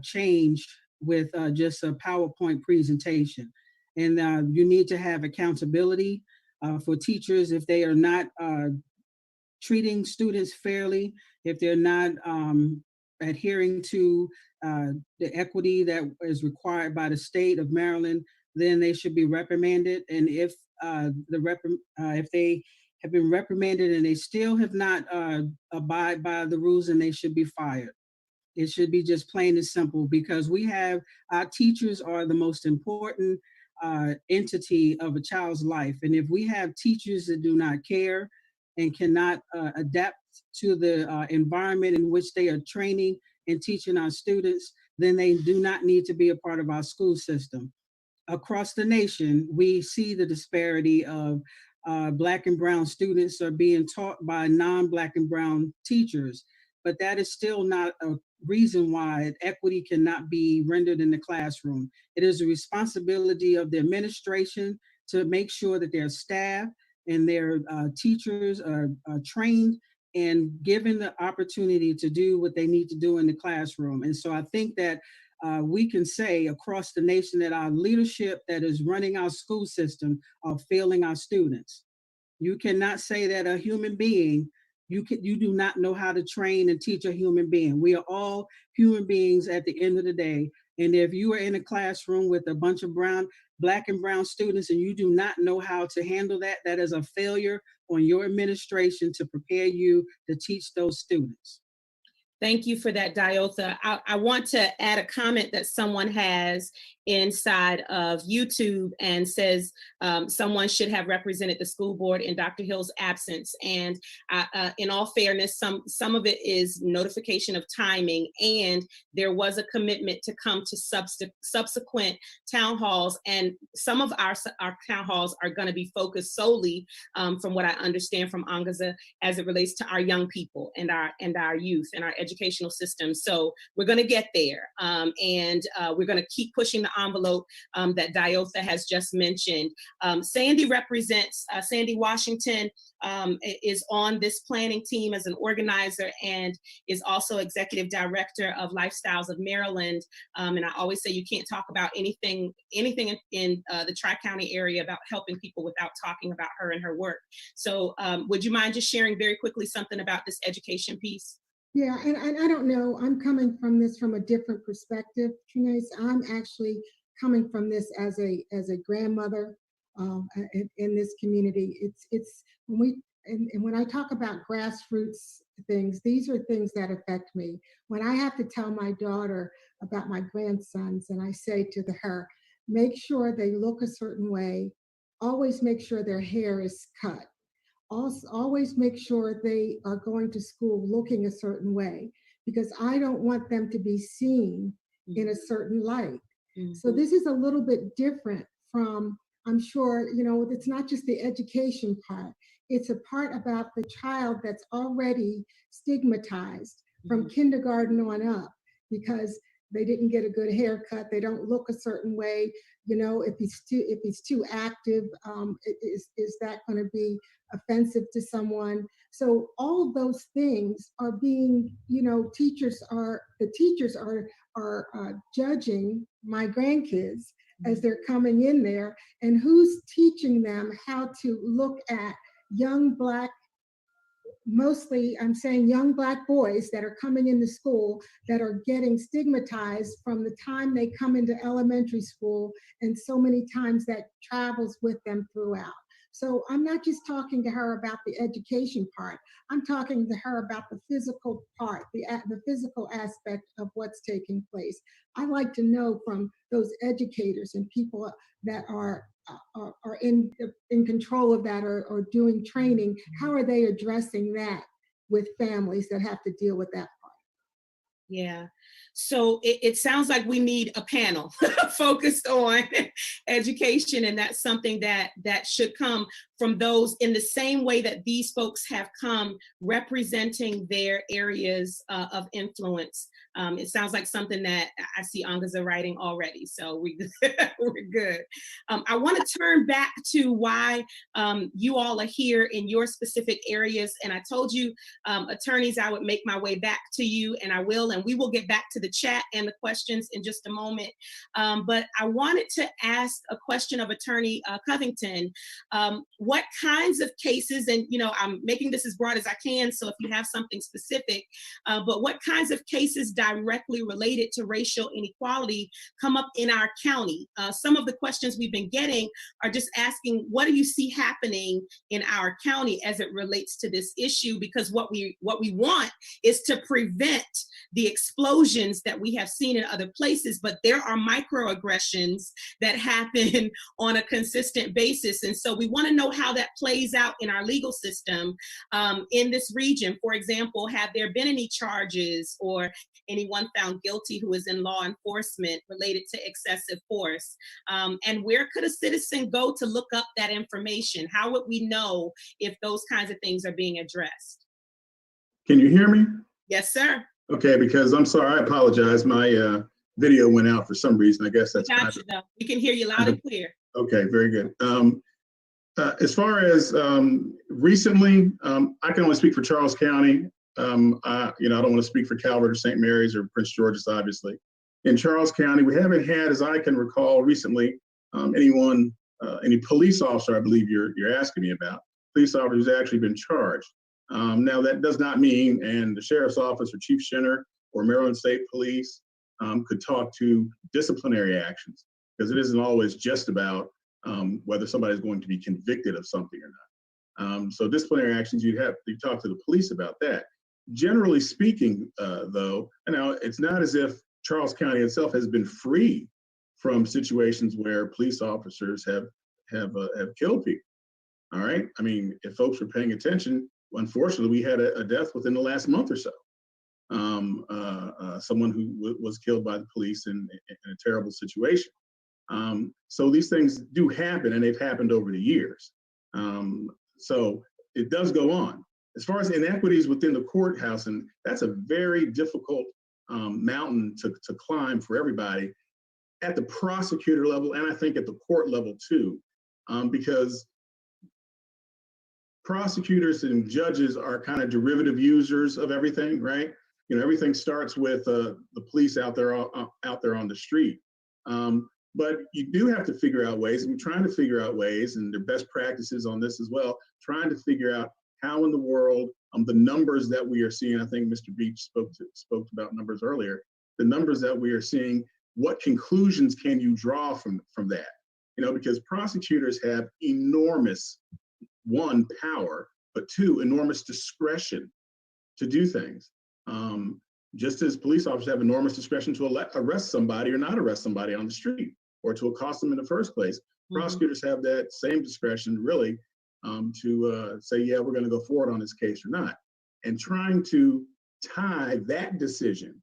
change with just a PowerPoint presentation. And you need to have accountability for teachers if they are not treating students fairly, if they're not adhering to the equity that is required by the state of Maryland, then they should be reprimanded. And if if they have been reprimanded and they still have not abide by the rules, then they should be fired. It should be just plain and simple, because we have, our teachers are the most important entity of a child's life. And if we have teachers that do not care and cannot adapt to the environment in which they are training and teaching our students, then they do not need to be a part of our school system. Across the nation, we see the disparity of Black and brown students are being taught by non-Black and brown teachers, but that is still not a reason why equity cannot be rendered in the classroom. It is a responsibility of the administration to make sure that their staff and their teachers are trained and given the opportunity to do what they need to do in the classroom. And so I think that we can say across the nation that our leadership that is running our school system are failing our students. You cannot say that a human being, you do not know how to train and teach a human being. We are all human beings at the end of the day. And if you are in a classroom with a bunch of Black and brown students and you do not know how to handle that, that is a failure on your administration to prepare you to teach those students. Thank you for that, Diotha. I want to add a comment that someone has inside of YouTube and says someone should have represented the school board in Dr. Hill's absence. And in all fairness, some of it is notification of timing, and there was a commitment to come to subsequent town halls. And some of our town halls are going to be focused solely, from what I understand from Angaza, as it relates to our young people and our youth and our educational system. So we're going to get there, and we're going to keep pushing the envelope that Diotha has just mentioned. Sandy represents, Sandy Washington is on this planning team as an organizer and is also executive director of Lifestyles of Maryland. And I always say you can't talk about anything in the Tri-County area about helping people without talking about her and her work. So would you mind just sharing very quickly something about this education piece? Yeah, and I don't know, I'm coming from this from a different perspective, Trinace. I'm actually coming from this as a grandmother in this community. It's when I talk about grassroots things, these are things that affect me. When I have to tell my daughter about my grandsons, and I say to her, make sure they look a certain way, always make sure their hair is cut. Also, always make sure they are going to school looking a certain way, because I don't want them to be seen in a certain light. Mm-hmm. So this is a little bit different from, I'm sure, it's not just the education part. It's a part about the child that's already stigmatized from kindergarten on up because they didn't get a good haircut. They don't look a certain way. If he's too active, is that going to be offensive to someone? So all of those things are being, the teachers are judging my grandkids as they're coming in there, and who's teaching them how to look at young Black, mostly I'm saying young Black boys that are coming into school that are getting stigmatized from the time they come into elementary school, and so many times that travels with them throughout. So I'm not just talking to her about the education part. I'm talking to her about the physical part, the physical aspect of what's taking place. I like to know from those educators and people that are in control of that, or doing training, how are they addressing that with families that have to deal with that part? Yeah. So it sounds like we need a panel focused on education, and that's something that should come from those in the same way that these folks have come representing their areas of influence. It sounds like something that I see Angaza writing already, so we're good. I want to turn back to why you all are here in your specific areas, and I told you, attorneys, I would make my way back to you, and I will, and we will get back to the chat and the questions in just a moment. But I wanted to ask a question of Attorney Covington. What kinds of cases, and I'm making this as broad as I can, so if you have something specific, but what kinds of cases directly related to racial inequality come up in our county? Some of the questions we've been getting are just asking, what do you see happening in our county as it relates to this issue? Because what we want is to prevent the explosions that we have seen in other places, but there are microaggressions that happen on a consistent basis. And so we want to know how that plays out in our legal system in this region. For example, have there been any charges or anyone found guilty who is in law enforcement related to excessive force? And where could a citizen go to look up that information? How would we know if those kinds of things are being addressed? Can you hear me? Yes, sir. Okay, because I'm sorry, I apologize. My video went out for some reason. I guess that's Got you, though. We can hear you loud and clear. Okay, very good. As far as recently, I can only speak for Charles County. I don't want to speak for Calvert or St. Mary's or Prince George's, obviously. In Charles County, we haven't had, as I can recall recently, any police officer, I believe you're asking me about, police officer who's actually been charged. Now, that does not mean, and the sheriff's office or Chief Schinner or Maryland State Police could talk to disciplinary actions, because it isn't always just about whether somebody's going to be convicted of something or not. So disciplinary actions, you talk to the police about that. Generally speaking, though, it's not as if Charles County itself has been free from situations where police officers have killed people. All right. I mean, if folks were paying attention, unfortunately, we had a death within the last month or so. Someone who was killed by the police in a terrible situation. So these things do happen, and they've happened over the years. So it does go on. As far as inequities within the courthouse, and that's a very difficult mountain to climb for everybody at the prosecutor level, and I think at the court level too, because prosecutors and judges are kind of derivative users of everything, right? Everything starts with the police out there on the street. But you do have to figure out ways, and we're trying to figure out ways, and there are best practices on this as well, trying to figure out how in the world the numbers that we are seeing, I think Mr. Beach spoke about numbers earlier, the numbers that we are seeing, what conclusions can you draw from that? Because prosecutors have enormous, one, power, but two, enormous discretion to do things. Just as police officers have enormous discretion to arrest somebody or not arrest somebody on the street or to accost them in the first place. Prosecutors have that same discretion, really, to say, yeah, we're going to go forward on this case or not. And trying to tie that decision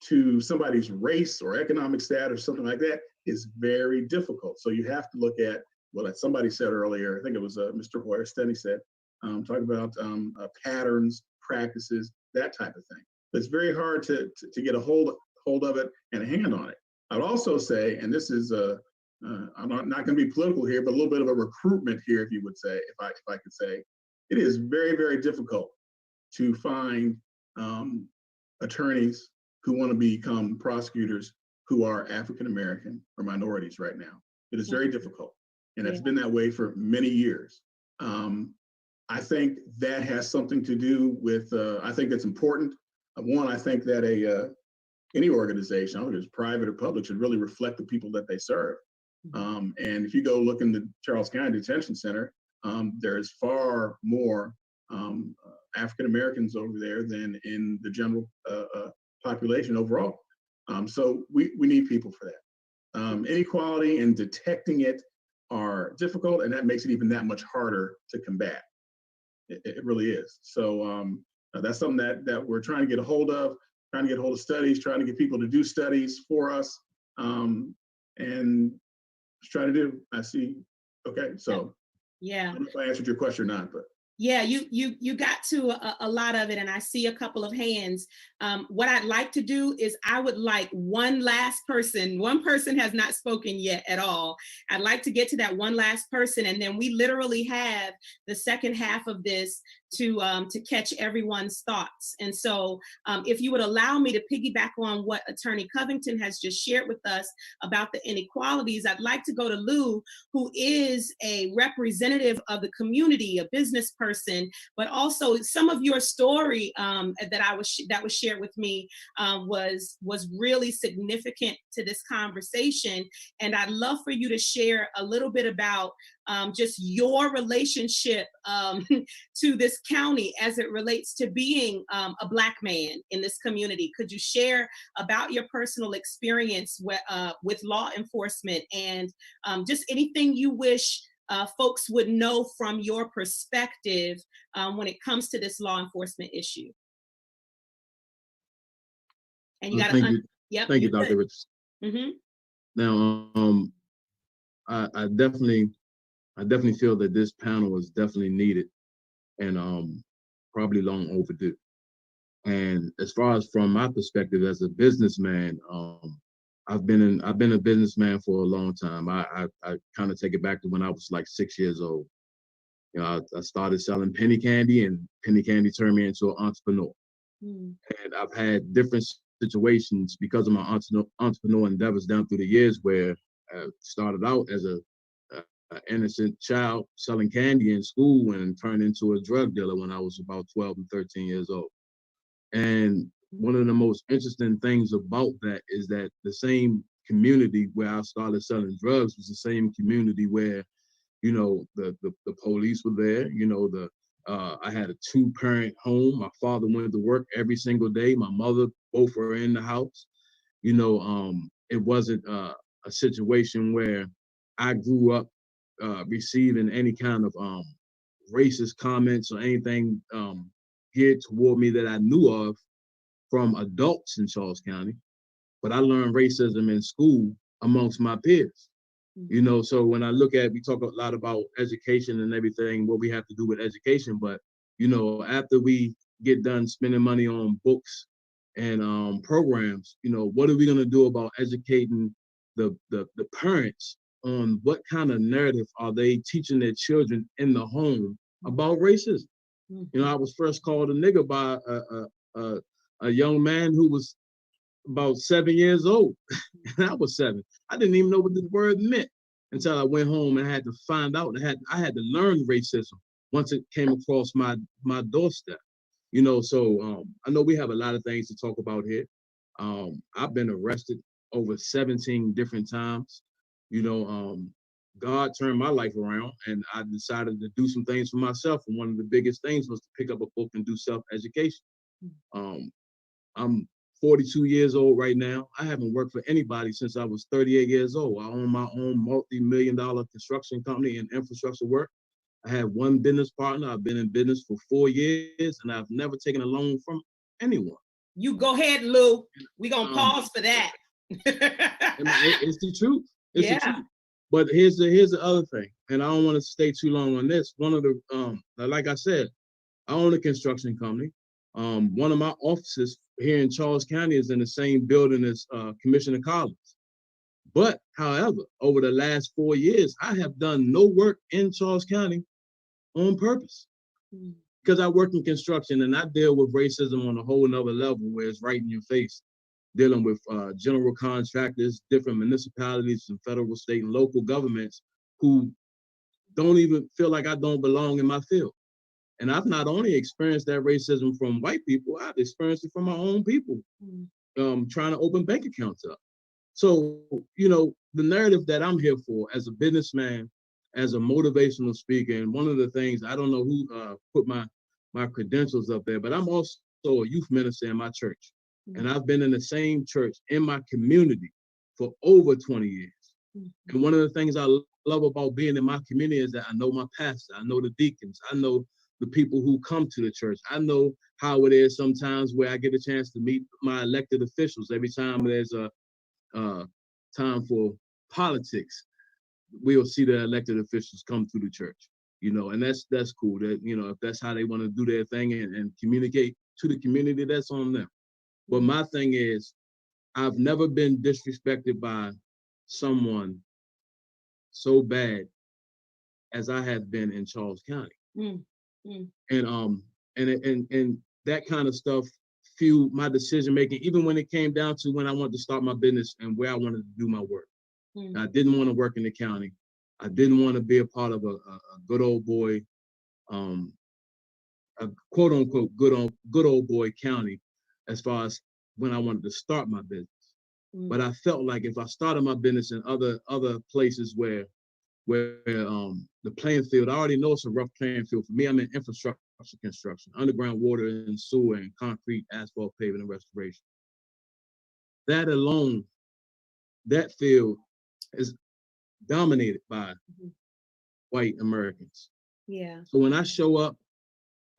to somebody's race or economic status or something like that is very difficult. So you have to look at, well, as somebody said earlier, I think it was Mr. Hoyer Stenny said, talk about patterns, practices, that type of thing. But it's very hard to get a hold of it and a hand on it. I'd also say, and this is I'm not going to be political here, but a little bit of a recruitment here, if you would say, if I could say, it is very, very difficult to find attorneys who want to become prosecutors who are African American or minorities right now. It is very difficult, and it's been that way for many years. I think that has something to do with, I think that's important. One, I think that any organization, whether it's private or public, should really reflect the people that they serve. And if you go look in the Charles County Detention Center, there's far more African Americans over there than in the general population overall. So we need people for that. Inequality and detecting it are difficult, and that makes it even that much harder to combat. It really is. So that's something that we're trying to get a hold of, trying to get a hold of studies, trying to get people to do studies for us, and try to do. I see. Okay, so Yeah. I don't know if I answered your question or not, but. Yeah, you got to a lot of it, and I see a couple of hands. What I'd like to do is I would like one last person. One person has not spoken yet at all. I'd like to get to that one last person, and then we literally have the second half of this to catch everyone's thoughts. And so if you would allow me to piggyback on what Attorney Covington has just shared with us about the inequalities, I'd like to go to Lou, who is a representative of the community, a business person, but also some of your story that was shared with me was really significant to this conversation. And I'd love for you to share a little bit about just your relationship to this county as it relates to being a Black man in this community. Could you share about your personal experience with law enforcement and just anything you wish folks would know from your perspective when it comes to this law enforcement issue? And you got to, yep. Thank you, Dr. Richardson. Mm-hmm. Now, I definitely feel that this panel is definitely needed and probably long overdue. And as far as from my perspective as a businessman, I've been a businessman for a long time. I kind of take it back to when I was like 6 years old. You know, I started selling penny candy, and penny candy turned me into an entrepreneur. And I've had different situations because of my entrepreneur endeavors down through the years where I started out as an innocent child selling candy in school and turned into a drug dealer when I was about 12 and 13 years old. And one of the most interesting things about that is that the same community where I started selling drugs was the same community where, you know, the police were there. You know, I had a 2-parent home. My father went to work every single day. My mother, both were in the house. You know, it wasn't a situation where I grew up receiving any kind of racist comments or anything geared toward me that I knew of from adults in Charles County. But I learned racism in school amongst my peers. You know, so when I look at, we talk a lot about education and everything, what we have to do with education, but, you know, after we get done spending money on books and programs, you know, what are we going to do about educating the parents on what kind of narrative are they teaching their children in the home about racism? You know, I was first called a nigger by a young man who was about 7 years old, and I was 7. I didn't even know what the word meant until I went home and had to find out. I had to learn racism once it came across my doorstep. You know, so I know we have a lot of things to talk about here. I've been arrested over 17 different times. You know, God turned my life around, and I decided to do some things for myself. And one of the biggest things was to pick up a book and do self-education. I'm 42 years old right now. I haven't worked for anybody since I was 38 years old. I own my own multi-million-dollar construction company and infrastructure work. I have one business partner. I've been in business for 4 years, and I've never taken a loan from anyone. You go ahead, Lou. We're going to pause for that. It's the truth. It's the truth. But here's the other thing, and I don't want to stay too long on this. One of the, like I said, I own a construction company. One of my offices here in Charles County is in the same building as Commissioner Collins. But however, over the last 4 years, I have done no work in Charles County on purpose because I work in construction and I deal with racism on a whole nother level where it's right in your face, dealing with general contractors, different municipalities and federal, state, and local governments who don't even feel like I don't belong in my field. And I've not only experienced that racism from white people, I've experienced it from my own people, trying to open bank accounts up. So, you know, the narrative that I'm here for as a businessman, as a motivational speaker, and one of the things, I don't know who put my credentials up there, but I'm also a youth minister in my church. And I've been in the same church in my community for over 20 years. And one of the things I love about being in my community is that I know my pastor, I know the deacons, I know the people who come to the church. I know how it is sometimes where I get a chance to meet my elected officials. Every time there's a time for politics, we'll see the elected officials come through the church, you know, and that's cool. That, you know, if that's how they want to do their thing and communicate to the community, that's on them. But my thing is, I've never been disrespected by someone so bad as I have been in Charles County. And that kind of stuff fueled my decision making, even when it came down to when I wanted to start my business and where I wanted to do my work. I didn't want to work in the county. I didn't want to be a part of a good old boy, a quote unquote good old boy county, as far as when I wanted to start my business. But I felt like if I started my business in other places where the playing field, I already know it's a rough playing field. For me, I'm in infrastructure construction, underground water and sewer and concrete, asphalt paving and restoration. That alone, that field is dominated by white Americans. Yeah. So when I show up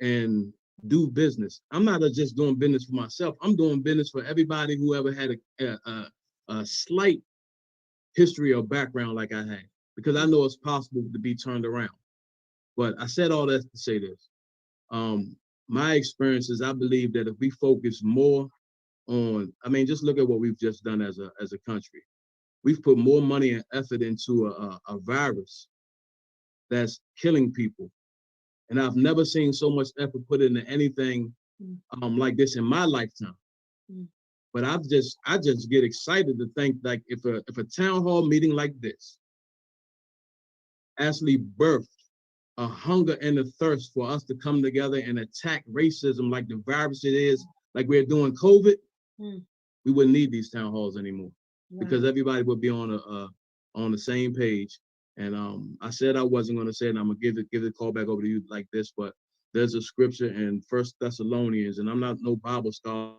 and do business, I'm not just doing business for myself. I'm doing business for everybody who ever had a slight history or background like I had, because I know it's possible to be turned around. But I said all that to say this. My experience is I believe that if we focus more on, I mean, just look at what we've just done as a country. We've put more money and effort into a virus that's killing people. And I've never seen so much effort put into anything like this in my lifetime. But I just get excited to think, like, if a town hall meeting like this actually birthed a hunger and a thirst for us to come together and attack racism like the virus it is, like we're doing COVID, we wouldn't need these town halls anymore, because everybody would be on the same page. And I said I wasn't going to say it, and I'm going to give the call back over to you like this, but there's a scripture in 1 Thessalonians, and I'm not no Bible scholar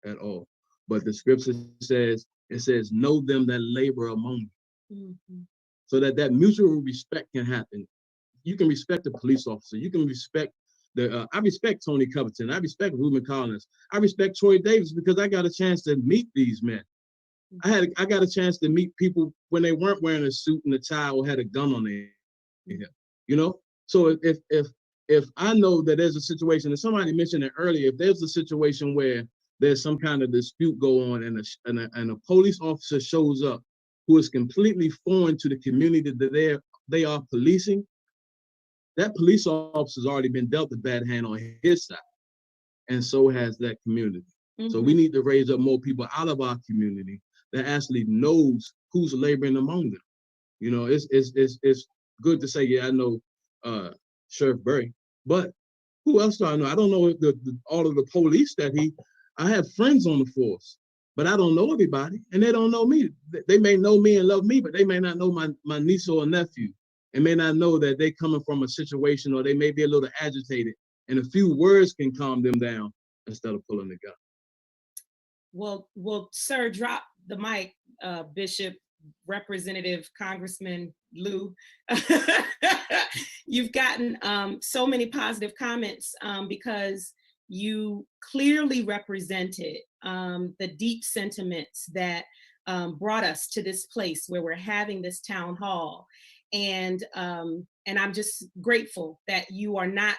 at all, but the scripture says, know them that labor among you. So that mutual respect can happen. You can respect the police officer. You can respect I respect Tony Covington. I respect Reuben Collins. I respect Troy Davis, because I got a chance to meet these men. I got a chance to meet people when they weren't wearing a suit and a tie or had a gun on their head, you know? So if I know that there's a situation, and somebody mentioned it earlier, if there's a situation where there's some kind of dispute go on and a police officer shows up who is completely foreign to the community that they are policing, that police officer's already been dealt a bad hand on his side, and so has that community. So we need to raise up more people out of our community that actually knows who's laboring among them. You know, it's good to say, yeah, I know Sheriff Berry, but who else do I know? I don't know all of the police I have friends on the force, but I don't know everybody, and they don't know me. They may know me and love me, but they may not know my niece or nephew, and may not know that they coming from a situation, or they may be a little agitated, and a few words can calm them down instead of pulling the gun. Well, sir, drop the mic, Bishop, Representative, Congressman Lou. You've gotten so many positive comments because you clearly represented the deep sentiments that brought us to this place where we're having this town hall. And I'm just grateful that you are not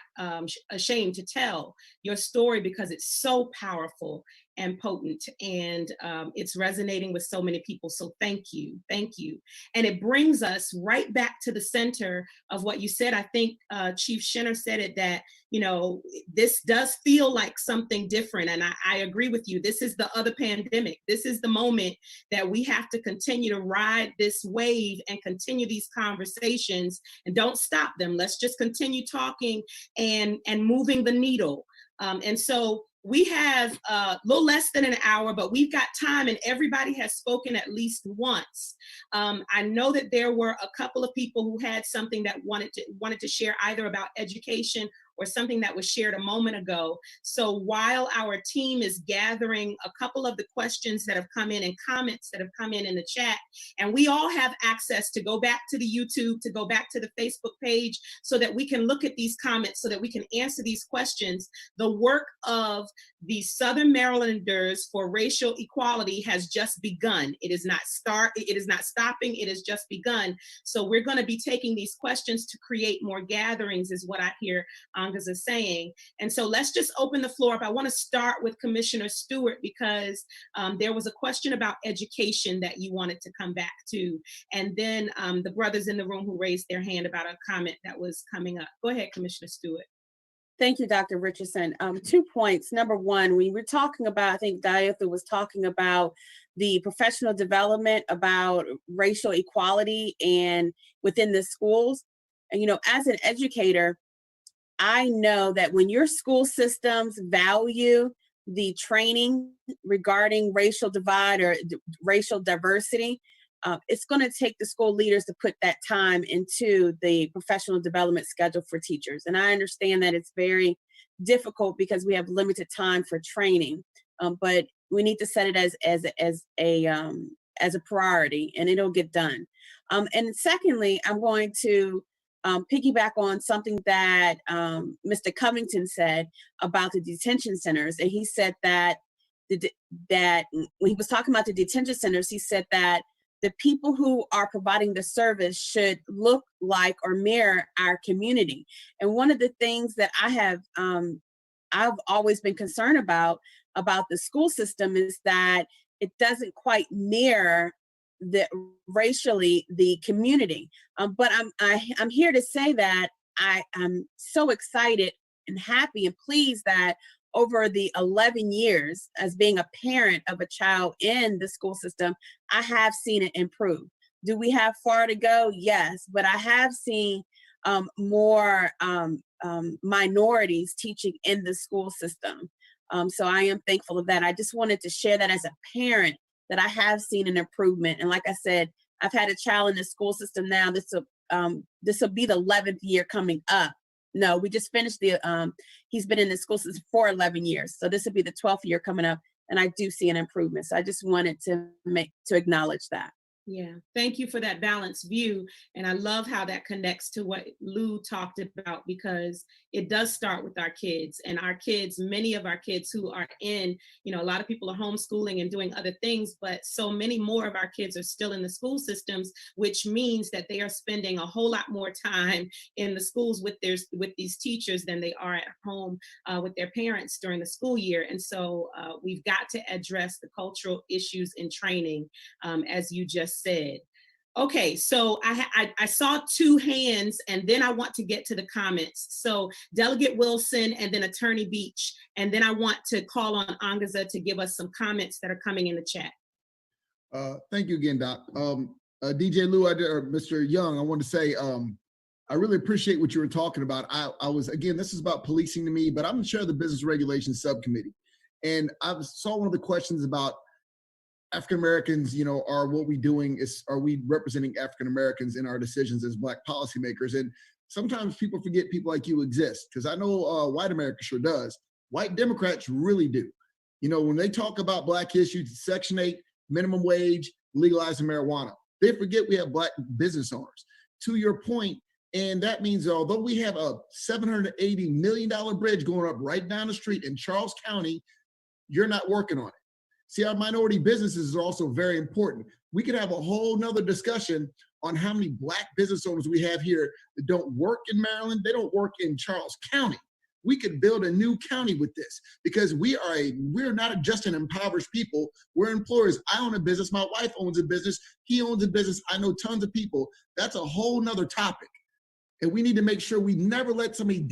ashamed to tell your story, because it's so powerful and potent, and it's resonating with so many people. So thank you. And it brings us right back to the center of what you said. I think Chief Shinner said it, that, you know, this does feel like something different. And I agree with you. This is the other pandemic. This is the moment that we have to continue to ride this wave and continue these conversations conversations and don't stop them. Let's just continue talking and moving the needle. And so we have a little less than an hour, but we've got time and everybody has spoken at least once. I know that there were a couple of people who had something that wanted to share either about education or something that was shared a moment ago. So while our team is gathering a couple of the questions that have come in and comments that have come in the chat, and we all have access to go back to the YouTube, to go back to the Facebook page so that we can look at these comments, so that we can answer these questions. The work of the Southern Marylanders for Racial Equality has just begun. It is not stopping, it has just begun. So we're going to be taking these questions to create more gatherings, is what I hear Angaza saying. And so let's just open the floor up. I want to start with Commissioner Stewart because there was a question about education that you wanted to come back to. And then the brothers in the room who raised their hand about a comment that was coming up. Go ahead, Commissioner Stewart. Thank you, Dr. Richardson. 2 points. Number one, we were talking about, I think Diantha was talking about the professional development about racial equality and within the schools. And, you know, as an educator, I know that when your school systems value the training regarding racial divide or racial diversity, it's going to take the school leaders to put that time into the professional development schedule for teachers. And I understand that it's very difficult because we have limited time for training, but we need to set it as a priority, and it'll get done. And secondly, I'm going to piggyback on something that Mr. Covington said about the detention centers. And he said that that when he was talking about the detention centers, he said that the people who are providing the service should look like or mirror our community. And one of the things that I've always been concerned about the school system is that it doesn't quite mirror racially the community. But I'm here to say that I'm so excited and happy and pleased that over the 11 years as being a parent of a child in the school system, I have seen it improve. Do we have far to go? Yes, but I have seen more minorities teaching in the school system. So I am thankful of that. I just wanted to share that as a parent, that I have seen an improvement. And like I said, I've had a child in the school system now. This will be the 11th year coming up. No, we just finished he's been in the school system for 11 years. So this will be the 12th year coming up, and I do see an improvement. So I just wanted to acknowledge that. Yeah, thank you for that balanced view. And I love how that connects to what Lou talked about, because it does start with our kids, and our kids, many of our kids who are in, you know, a lot of people are homeschooling and doing other things, but so many more of our kids are still in the school systems, which means that they are spending a whole lot more time in the schools with these teachers than they are at home with their parents during the school year. And so we've got to address the cultural issues in training, as you just said. Okay, so I saw 2 hands, and then I want to get to the comments. So Delegate Wilson and then Attorney Beach, and then I want to call on Angaza to give us some comments that are coming in the chat. Thank you again, Doc. DJ Lou, or Mr. Young, I want to say I really appreciate what you were talking about. I was, again, this is about policing to me, but I'm the chair of the Business Regulations Subcommittee. And I saw one of the questions about African Americans, you know, are we representing African Americans in our decisions as Black policymakers? And sometimes people forget people like you exist, because I know white America sure does. White Democrats really do. You know, when they talk about Black issues, Section 8, minimum wage, legalizing marijuana, they forget we have Black business owners. To your point, and that means although we have a $780 million bridge going up right down the street in Charles County, you're not working on it. See, our minority businesses are also very important. We could have a whole nother discussion on how many Black business owners we have here that don't work in Maryland. They don't work in Charles County. We could build a new county with this, because we're not just an impoverished people. We're employers. I own a business. My wife owns a business. He owns a business. I know tons of people. That's a whole nother topic. And we need to make sure we never let somebody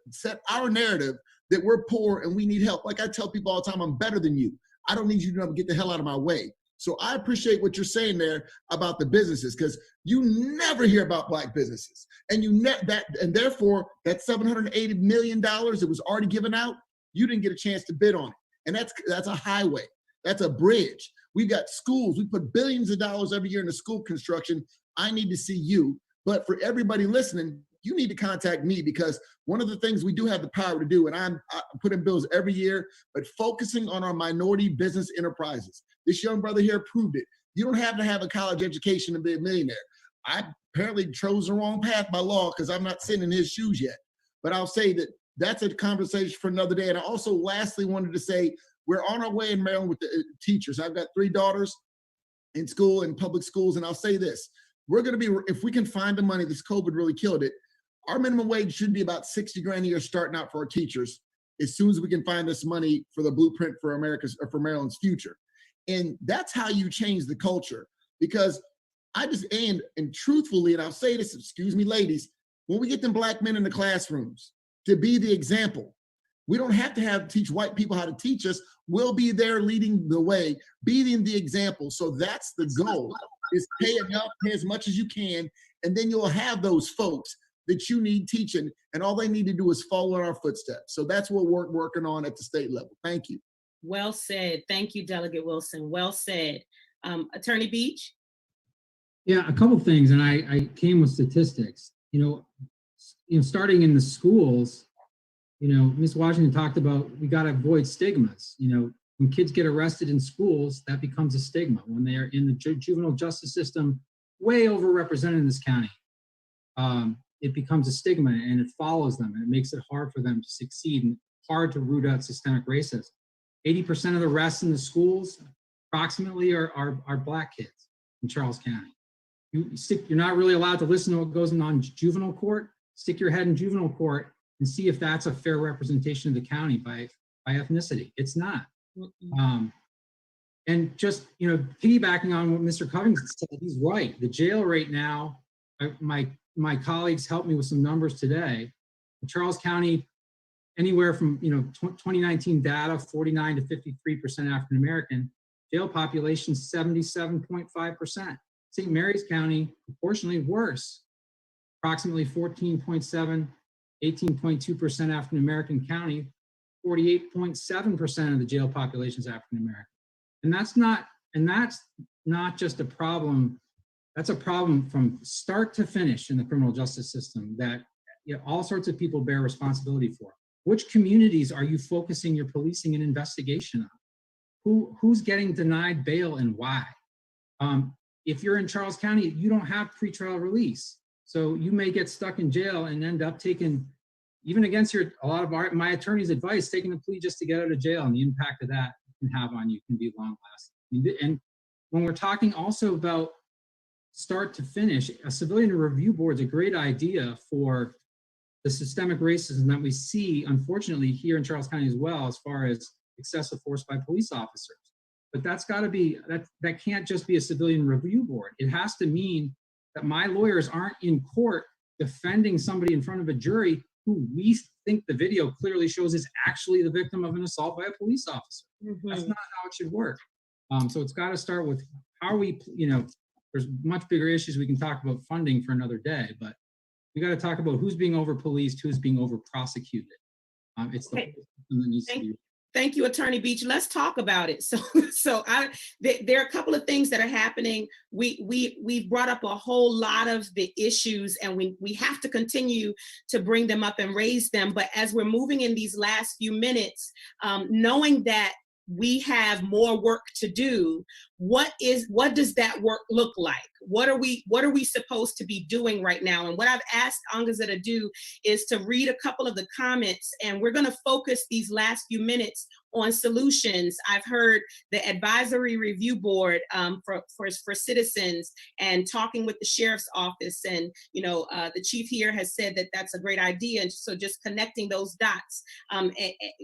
set our narrative that we're poor and we need help. Like I tell people all the time, I'm better than you. I don't need you to get the hell out of my way. So I appreciate what you're saying there about the businesses, because you never hear about Black businesses, and and therefore that $780 million that was already given out, you didn't get a chance to bid on it. And that's a highway, that's a bridge. We've got schools. We put billions of dollars every year into school construction. I need to see you. But for everybody listening, you need to contact me, because one of the things we do have the power to do, and I'm putting bills every year, but focusing on our minority business enterprises. This young brother here proved it. You don't have to have a college education to be a millionaire. I apparently chose the wrong path by law, because I'm not sitting in his shoes yet. But I'll say that that's a conversation for another day. And I also lastly wanted to say, we're on our way in Maryland with the teachers. I've got 3 daughters in school, in public schools. And I'll say this, we're going to be, if we can find the money, this COVID really killed it. Our minimum wage should be about 60 grand a year starting out for our teachers, as soon as we can find this money for the blueprint for for Maryland's future. And that's how you change the culture. Because and truthfully, and I'll say this, excuse me, ladies, when we get them Black men in the classrooms to be the example, we don't have to teach white people how to teach us. We'll be there leading the way, being the example. So that's the goal, is pay enough, pay as much as you can, and then you'll have those folks that you need teaching, and all they need to do is follow in our footsteps. So that's what we're working on at the state level. Thank you. Well said. Thank you, Delegate Wilson. Well said. Attorney Beach? Yeah, a couple things, and I came with statistics. Starting in the schools, Ms. Washington talked about, we got to avoid stigmas. When kids get arrested in schools, that becomes a stigma. When they are in the juvenile justice system, way overrepresented in this county, it becomes a stigma, and it follows them, and it makes it hard for them to succeed and hard to root out systemic racism. 80% of the arrests in the schools approximately are Black kids in Charles County. You're not really allowed to listen to what goes on juvenile court. Stick your head in juvenile court and see if that's a fair representation of the county by ethnicity. It's not. And just, piggybacking on what Mr. Covington said, he's right. The jail rate now, my colleagues helped me with some numbers today. In Charles County, anywhere from 2019 data, 49 to 53% African American, jail population 77.5%. St. Mary's County, proportionally worse, approximately 14.7, 18.2% African American county, 48.7% of the jail population is African American. And that's not just a problem. That's a problem from start to finish in the criminal justice system that all sorts of people bear responsibility for. Which communities are you focusing your policing and investigation on? Who's getting denied bail and why? If you're in Charles County, you don't have pretrial release. So you may get stuck in jail and end up taking, even against a lot of my attorney's advice, taking a plea just to get out of jail, and the impact of that can have on you can be long lasting. And when we're talking also about start to finish, a civilian review board is a great idea for the systemic racism that we see, unfortunately, here in Charles County as well, as far as excessive force by police officers. But that's got to be, that can't just be a civilian review board. It has to mean that my lawyers aren't in court defending somebody in front of a jury who we think the video clearly shows is actually the victim of an assault by a police officer. That's not how it should work. So it's got to start with how are we, there's much bigger issues we can talk about funding for another day, but we got to talk about who's being over policed, who's being over prosecuted. It's the system that needs to be. Thank you, Attorney Beach. Let's talk about it. There are a couple of things that are happening. We've brought up a whole lot of the issues, and we have to continue to bring them up and raise them. But as we're moving in these last few minutes, knowing that we have more work to do, what does that work look like? What are we supposed to be doing right now? And what I've asked Angasa to do is to read a couple of the comments, and we're going to focus these last few minutes on solutions. I've heard the advisory review board for citizens, and talking with the sheriff's office, and the chief here has said that that's a great idea. And so just connecting those dots,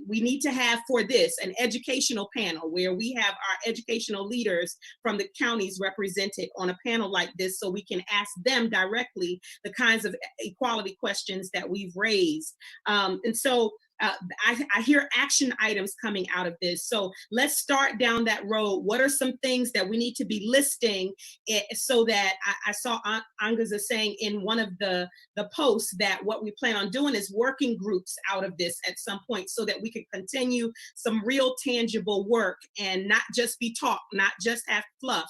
we need to have for this an educational panel where we have our educational leaders from the counties represented on a panel like this, so we can ask them directly the kinds of equality questions that we've raised. And so I hear action items coming out of this. So let's start down that road. What are some things that we need to be listing so that I saw Angaza saying in one of the posts that what we plan on doing is working groups out of this at some point so that we can continue some real tangible work and not just be talk, not just have fluff.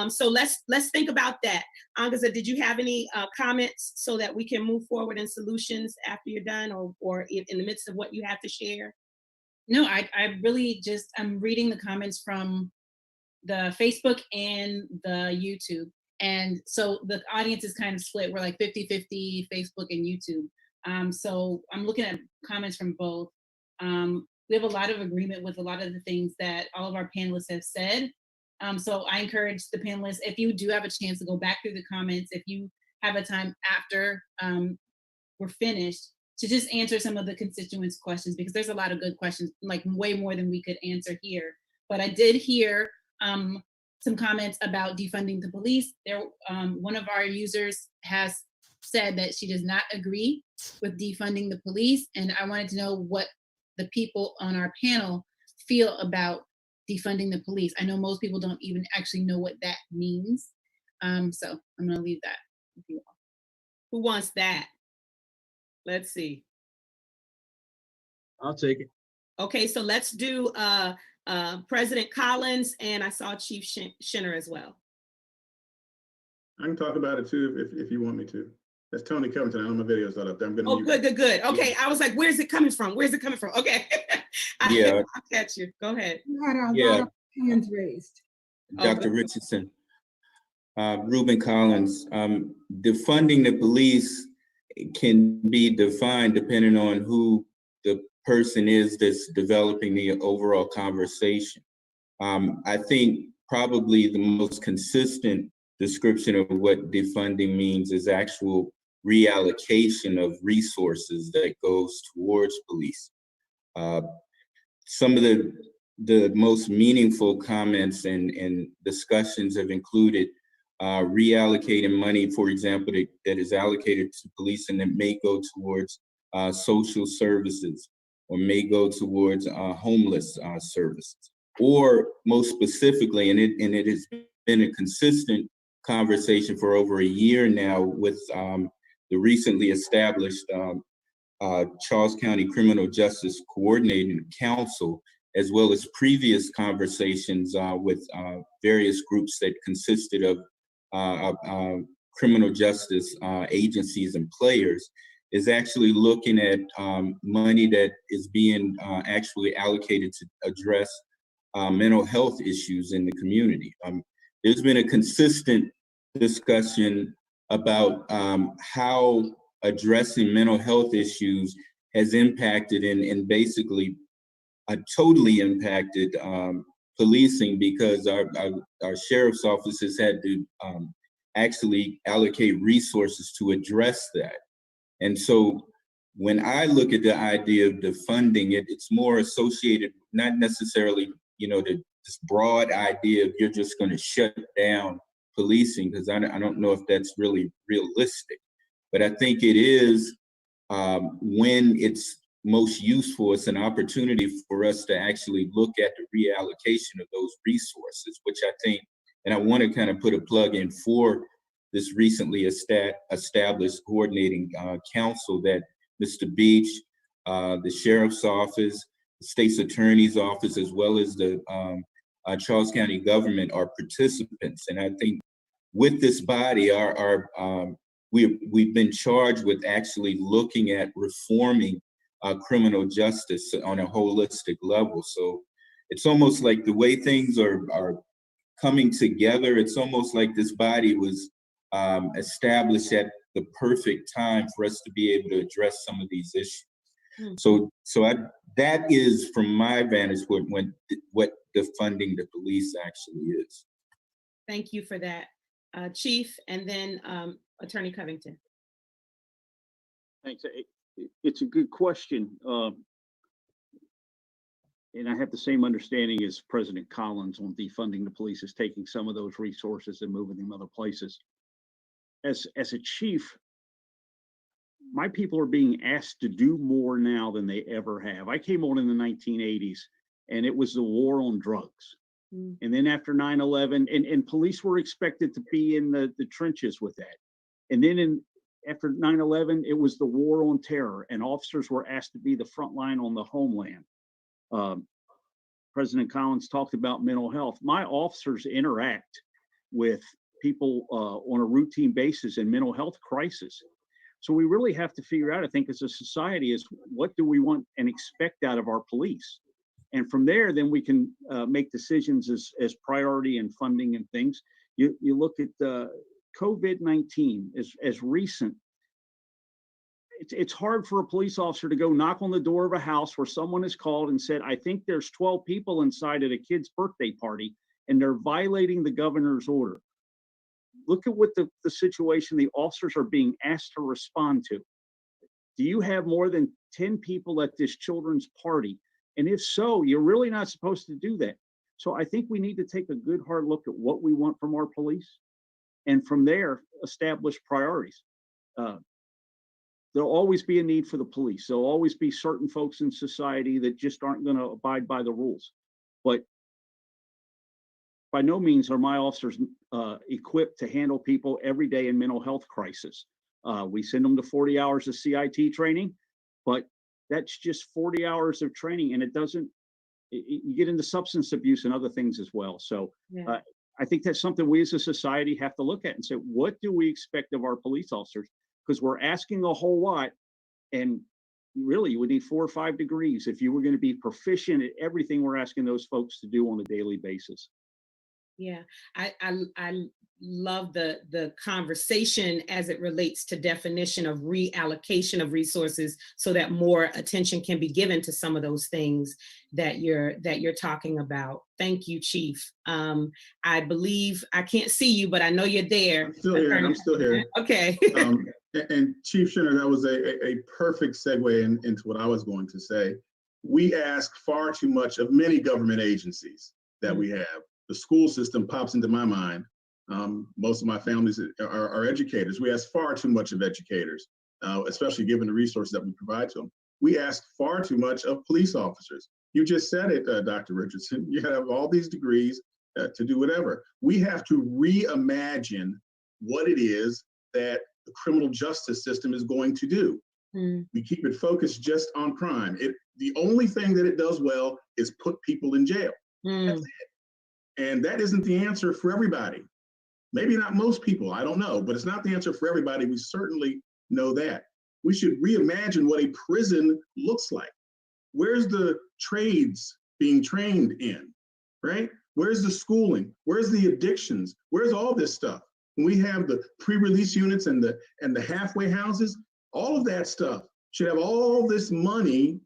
So let's think about that. Angaza, did you have any comments so that we can move forward in solutions after you're done, or in the midst of what you have to share? No, I really just, I'm reading the comments from the Facebook and the YouTube. And so the audience is kind of split. We're like 50-50 Facebook and YouTube. So I'm looking at comments from both. We have a lot of agreement with a lot of the things that all of our panelists have said. So I encourage the panelists, if you do have a chance to go back through the comments, if you have a time after we're finished, to just answer some of the constituents' questions, because there's a lot of good questions, like way more than we could answer here. But I did hear some comments about defunding the police. There, one of our users has said that she does not agree with defunding the police, and I wanted to know what the people on our panel feel about defunding the police. I know most people don't even actually know what that means. So I'm gonna leave that with you all. Who wants that? Let's see. I'll take it. Okay, so let's do President Collins, and I saw Chief Shinner as well. I can talk about it too if you want me to. That's Tony Covington. I know my video's not up there. I'm gonna. Oh, good. Okay, I was like, where's it coming from? Where's it coming from? Okay. Yeah. I'll catch you. Go ahead. You had a Yeah. lot of hands raised. Dr. Richardson, Reuben Collins, defunding the police can be defined depending on who the person is that's developing the overall conversation. I think probably the most consistent description of what defunding means is actual reallocation of resources that goes towards police. Some of the most meaningful comments and discussions have included reallocating money, for example, that is allocated to police and that may go towards social services or may go towards homeless services. Or most specifically, and it has been a consistent conversation for over a year now with the recently established Charles County Criminal Justice Coordinating Council, as well as previous conversations with various groups that consisted of criminal justice agencies and players, is actually looking at money that is being actually allocated to address mental health issues in the community. There's been a consistent discussion about how addressing mental health issues has impacted and basically totally impacted policing, because our sheriff's offices had to actually allocate resources to address that. And so when I look at the idea of defunding it, it's more associated, not necessarily, this broad idea of you're just going to shut down policing, because I don't know if that's really realistic. But I think it is, when it's most useful, it's an opportunity for us to actually look at the reallocation of those resources, which I think, and I want to kind of put a plug in for this recently established coordinating council that Mr. Beach, the sheriff's office, the state's attorney's office, as well as the Charles County government are participants. And I think with this body, we've been charged with actually looking at reforming criminal justice on a holistic level. So it's almost like the way things are coming together, it's almost like this body was established at the perfect time for us to be able to address some of these issues. So that is, from my vantage point, what defunding the police actually is. Thank you for that, Chief, and then Attorney Covington. Thanks. It's a good question. And I have the same understanding as President Collins on defunding the police, is taking some of those resources and moving them other places. As a chief, my people are being asked to do more now than they ever have. I came on in the 1980s, and it was the war on drugs. And then after 9/11, and police were expected to be in the trenches with that. And then after 9/11, it was the war on terror, and officers were asked to be the front line on the homeland. President Collins talked about mental health. My officers interact with people on a routine basis in mental health crisis. So we really have to figure out, I think, as a society, is what do we want and expect out of our police? And from there, then we can make decisions as priority and funding and things. You look at COVID-19 as recent. It's hard for a police officer to go knock on the door of a house where someone has called and said, I think there's 12 people inside at a kid's birthday party and they're violating the governor's order. Look at what the situation the officers are being asked to respond to. Do you have more than 10 people at this children's party? And if so, you're really not supposed to do that. So I think we need to take a good hard look at what we want from our police, and from there, establish priorities. There'll always be a need for the police. There'll always be certain folks in society that just aren't going to abide by the rules. But by no means are my officers equipped to handle people every day in mental health crisis. We send them to 40 hours of CIT training, but that's just 40 hours of training, and it doesn't, you get into substance abuse and other things as well. So I think that's something we as a society have to look at and say, what do we expect of our police officers? Because we're asking a whole lot, and really you would need 4 or 5 degrees if you were going to be proficient at everything we're asking those folks to do on a daily basis. Yeah, I love the conversation as it relates to definition of reallocation of resources so that more attention can be given to some of those things that you're talking about. Thank you, Chief. I believe, I can't see you, but I know you're there. I'm still here. I'm still here. Okay. And Chief Shinner, that was a perfect segue into what I was going to say. We ask far too much of many government agencies that we have. The school system pops into my mind. Most of my families are educators. We ask far too much of educators, especially given the resources that we provide to them. We ask far too much of police officers. You just said it, Dr. Richardson. You have all these degrees to do whatever. We have to reimagine what it is that the criminal justice system is going to do. We keep it focused just on crime. The only thing that it does well is put people in jail. That's it. And that isn't the answer for everybody. Maybe not most people, I don't know, but it's not the answer for everybody. We certainly know that. We should reimagine what a prison looks like. Where's the trades being trained in, right? Where's the schooling? Where's the addictions? Where's all this stuff? When we have the pre-release units and the halfway houses, all of that stuff should have all this money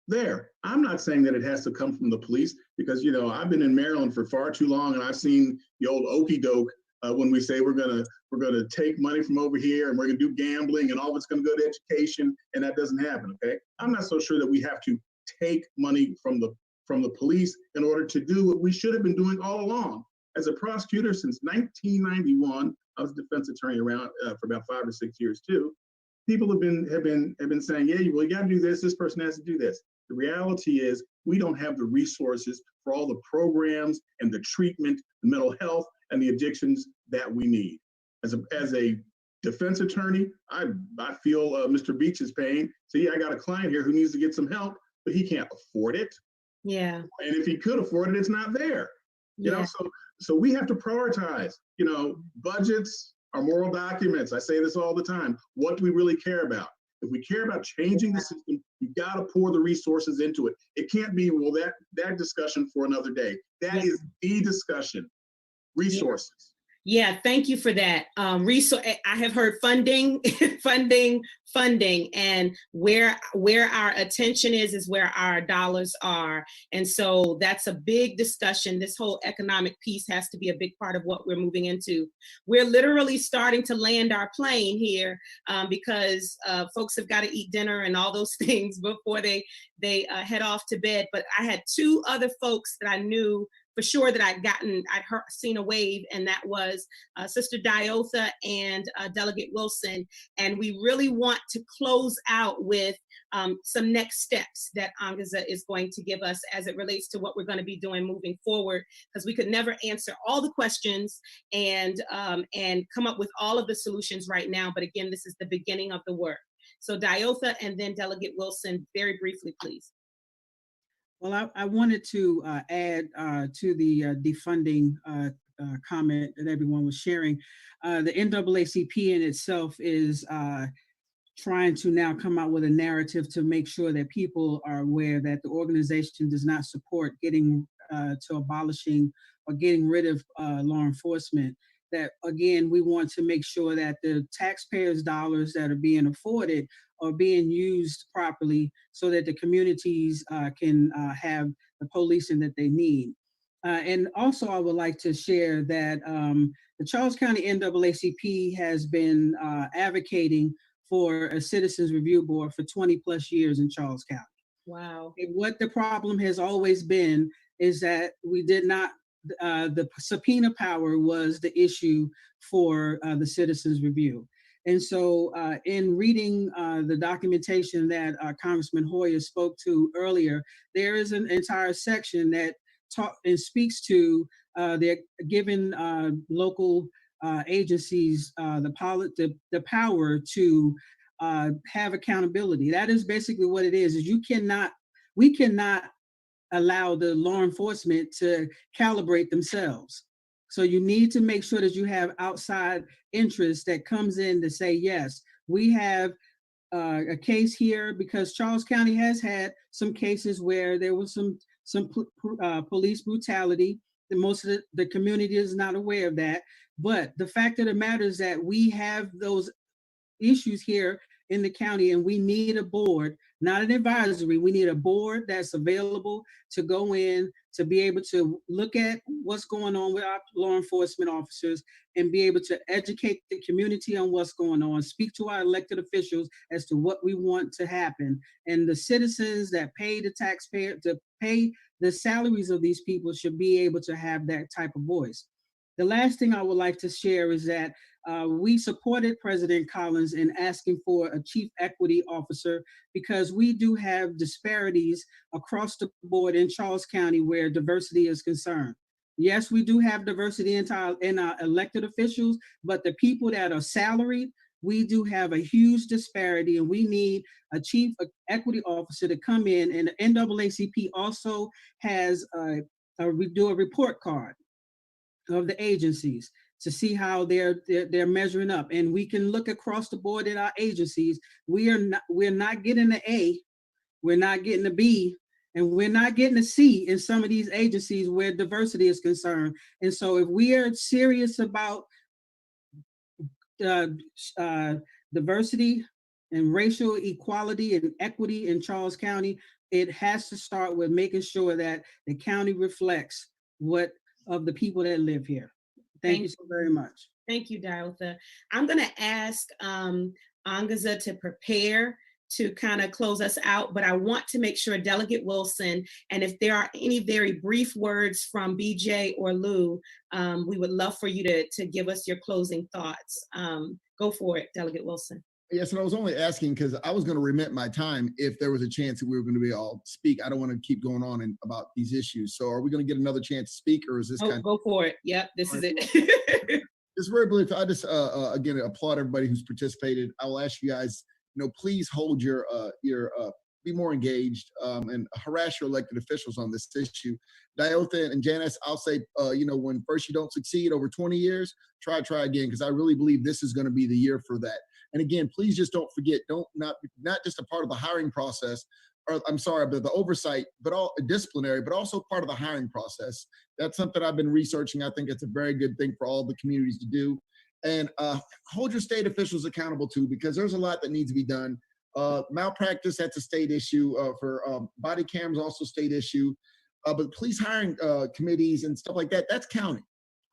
there. I'm not saying that it has to come from the police, because, you know, I've been in Maryland for far too long, and I've seen the old okey doke when we say we're gonna take money from over here and we're gonna do gambling and all of it's gonna go to education, and that doesn't happen. Okay, I'm not so sure that we have to take money from the police in order to do what we should have been doing all along. As a prosecutor since 1991, I was a defense attorney around for about 5 or 6 years too. People have been saying, yeah, well, you got to do this. This person has to do this. The reality is we don't have the resources for all the programs and the treatment, the mental health, and the addictions that we need. As a defense attorney, I feel Mr. Beach's pain. So yeah, I got a client here who needs to get some help, but he can't afford it. Yeah. And if he could afford it, it's not there. You know, so we have to prioritize. You know, budgets are moral documents. I say this all the time. What do we really care about? If we care about changing the system, you've got to pour the resources into it. It can't be, well, that discussion for another day. That is the discussion. Resources. Yeah, thank you for that. I have heard funding, funding, and where our attention is where our dollars are. And so that's a big discussion. This whole economic piece has to be a big part of what we're moving into. We're literally starting to land our plane here because folks have got to eat dinner and all those things before they head off to bed. But I had 2 other folks that I knew for sure that seen a wave, and that was Sister Diotha and Delegate Wilson. And we really want to close out with some next steps that Angaza is going to give us as it relates to what we're going to be doing moving forward, because we could never answer all the questions and come up with all of the solutions right now. But again, this is the beginning of the work. So Diotha and then Delegate Wilson, very briefly, please. Well, I wanted to add to the defunding comment that everyone was sharing. The NAACP in itself is trying to now come out with a narrative to make sure that people are aware that the organization does not support getting to abolishing or getting rid of law enforcement. That, again, we want to make sure that the taxpayers' dollars that are being afforded are being used properly so that the communities can have the policing that they need. And also, I would like to share that the Charles County NAACP has been advocating for a Citizens Review Board for 20 plus years in Charles County. Wow. And what the problem has always been is that we did not, the subpoena power was the issue for the Citizens Review. And so in reading the documentation that Congressman Hoyer spoke to earlier, there is an entire section that speaks to they're giving local agencies the power to have accountability. That is basically what it is we cannot allow the law enforcement to calibrate themselves. So you need to make sure that you have outside interest that comes in to say, yes, we have a case here, because Charles County has had some cases where there was some police brutality. Most of the community is not aware of that. But the fact of the matter is that we have those issues here in the county, and we need a board, not an advisory. We need a board that's available to go in, to be able to look at what's going on with our law enforcement officers and be able to educate the community on what's going on, speak to our elected officials as to what we want to happen. And the citizens that pay the taxpayer, to pay the salaries of these people, should be able to have that type of voice. The last thing I would like to share is that we supported President Collins in asking for a chief equity officer, because we do have disparities across the board in Charles County where diversity is concerned. Yes, we do have diversity in our elected officials, but the people that are salaried, we do have a huge disparity, and we need a chief equity officer to come in. And the NAACP also has we do a report card of the agencies to see how they're measuring up, and we can look across the board at our agencies. We're not getting an A, we're not getting a B, and we're not getting a C in some of these agencies where diversity is concerned. And so, if we are serious about diversity and racial equality and equity in Charles County, it has to start with making sure that the county reflects what of the people that live here. Thank you so very much. Thank you, Diotha. I'm going to ask Angaza to prepare to kind of close us out, but I want to make sure Delegate Wilson, and if there are any very brief words from BJ or Lou, we would love for you to give us your closing thoughts. Go for it, Delegate Wilson. Yes, and I was only asking because I was going to remit my time if there was a chance that we were going to be all speak. I don't want to keep going on about these issues. So are we going to get another chance to speak, or is this go for it? Yep, this is it. It's very brief. I just again applaud everybody who's participated. I will ask you guys, please hold your be more engaged and harass your elected officials on this issue. Diotha and Janice, I'll say, when first you don't succeed over 20 years, try again, because I really believe this is going to be the year for that. And again, please just don't forget, not just a part of the hiring process, or I'm sorry, but the oversight, but all disciplinary, but also part of the hiring process. That's something I've been researching. I think it's a very good thing for all the communities to do. And hold your state officials accountable too, because there's a lot that needs to be done. Malpractice, that's a state issue. For body cams, also state issue. But police hiring committees and stuff like that, that's county.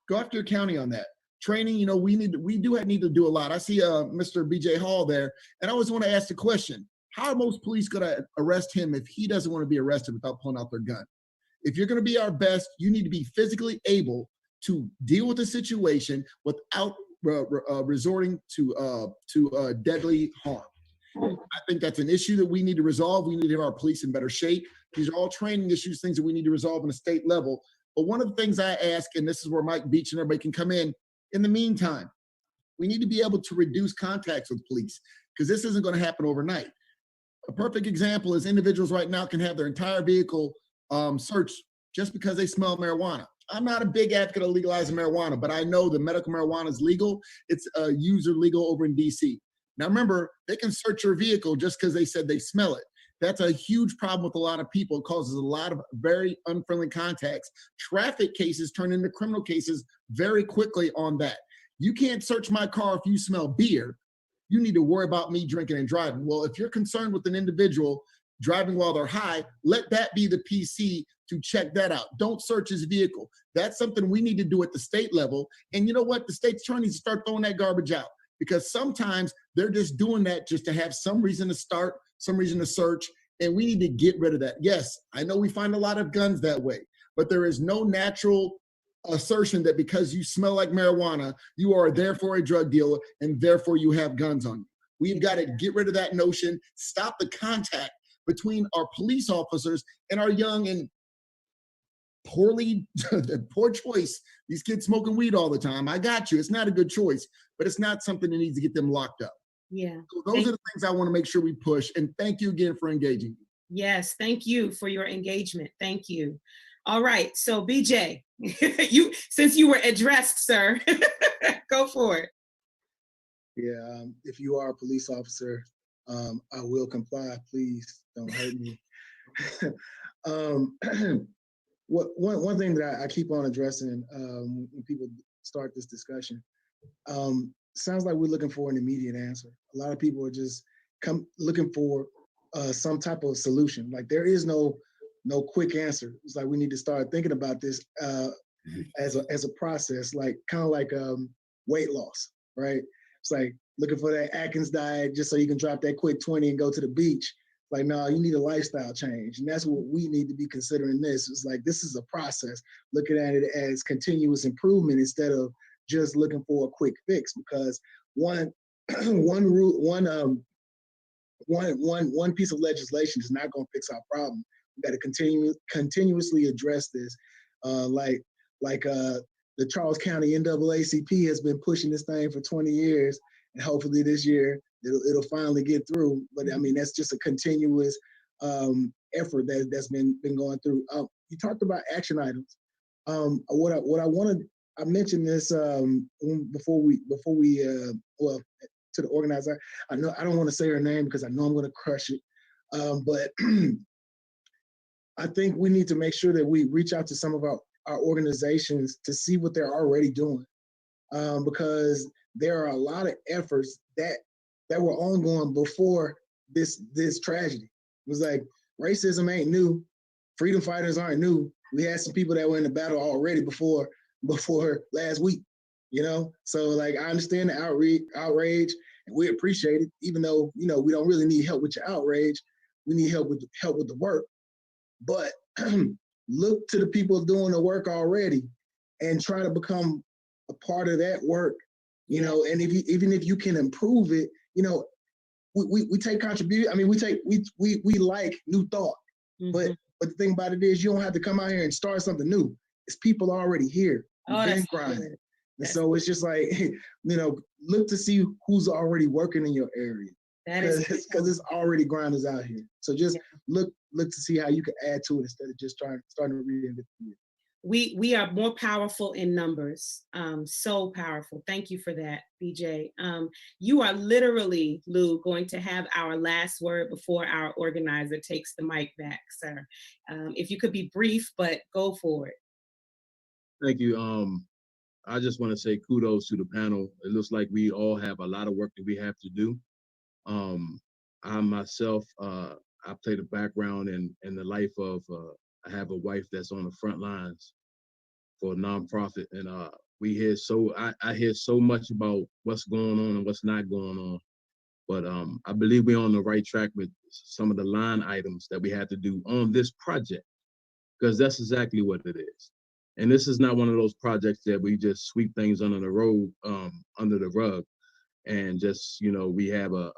Go after your county on that. Training, we need to do a lot. I see Mr. BJ Hall there, and I always want to ask the question: how are most police going to arrest him if he doesn't want to be arrested without pulling out their gun? If you're going to be our best, you need to be physically able to deal with the situation without resorting to deadly harm. I think that's an issue that we need to resolve. We need to have our police in better shape. These are all training issues, things that we need to resolve on a state level. But one of the things I ask, and this is where Mike Beach and everybody can come in the meantime, we need to be able to reduce contacts with police, because this isn't going to happen overnight. A perfect example is individuals right now can have their entire vehicle searched just because they smell marijuana. I'm not a big advocate of legalizing marijuana, but I know that medical marijuana is legal. It's user legal over in DC. Now remember, they can search your vehicle just because they said they smell it. That's a huge problem with a lot of people. It causes a lot of very unfriendly contacts. Traffic cases turn into criminal cases very quickly on that. You can't search my car if you smell beer. You need to worry about me drinking and driving. Well, if you're concerned with an individual driving while they're high, let that be the PC to check that out. Don't search his vehicle. That's something we need to do at the state level. And you know what? The state attorneys needs to start throwing that garbage out, because sometimes they're just doing that just to have some reason to start, some reason to search, and we need to get rid of that. Yes, I know we find a lot of guns that way, but there is no natural assertion that because you smell like marijuana, you are therefore a drug dealer and therefore you have guns on you. We've got to get rid of that notion, stop the contact between our police officers and our young and poor choice. These kids smoking weed all the time. I got you. It's not a good choice, but it's not something that needs to get them locked up. Yeah. So those are the things I want to make sure we push. And thank you again for engaging. Yes, thank you for your engagement. Thank you. All right, so BJ, since you were addressed, sir, go for it. Yeah, if you are a police officer, I will comply. Please don't hurt me. One thing that I keep on addressing when people start this discussion, sounds like we're looking for an immediate answer. A lot of people are just looking for some type of solution. Like there is no quick answer. It's like we need to start thinking about this as a process, like kind of like weight loss, right? It's like looking for that Atkins diet just so you can drop that quick 20 and go to the beach. Like, no, you need a lifestyle change. And that's what we need to be considering this. It's like, this is a process, looking at it as continuous improvement instead of just looking for a quick fix, because one piece of legislation is not going to fix our problem. We got to continuously address this. The Charles County NAACP has been pushing this thing for 20 years, and hopefully this year it'll finally get through. But I mean, that's just a continuous effort that's been going through. You talked about action items. What I wanted, I mentioned this before we to the organizer. I know I don't want to say her name because I know I'm going to crush it, but I think we need to make sure that we reach out to some of our organizations to see what they're already doing, because there are a lot of efforts that were ongoing before this tragedy. It was like, racism ain't new, freedom fighters aren't new. We had some people that were in the battle already before last week, you know? So like, I understand the outrage, and we appreciate it, even though, you know, we don't really need help with your outrage. We need help with the work. But look to the people doing the work already and try to become a part of that work, you know, and even if you can improve it, you know, we take contribution. I mean, we like new thought, but the thing about it is you don't have to come out here and start something new. It's people already here. Been grinding. And so it's just like, you know, look to see who's already working in your area. Because it's already grinders out here. So just look to see how you can add to it instead of just starting to reinvent it. We are more powerful in numbers. So powerful. Thank you for that, BJ. You are literally, Lou, going to have our last word before our organizer takes the mic back, sir. If you could be brief, but go for it. Thank you. I just want to say kudos to the panel. It looks like we all have a lot of work that we have to do. I myself, I played a background in the life of, I have a wife that's on the front lines for a nonprofit, and I hear so much about what's going on and what's not going on. But I believe we're on the right track with some of the line items that we had to do on this project, because that's exactly what it is. And this is not one of those projects that we just sweep things under the under the rug, and just, you know, we have a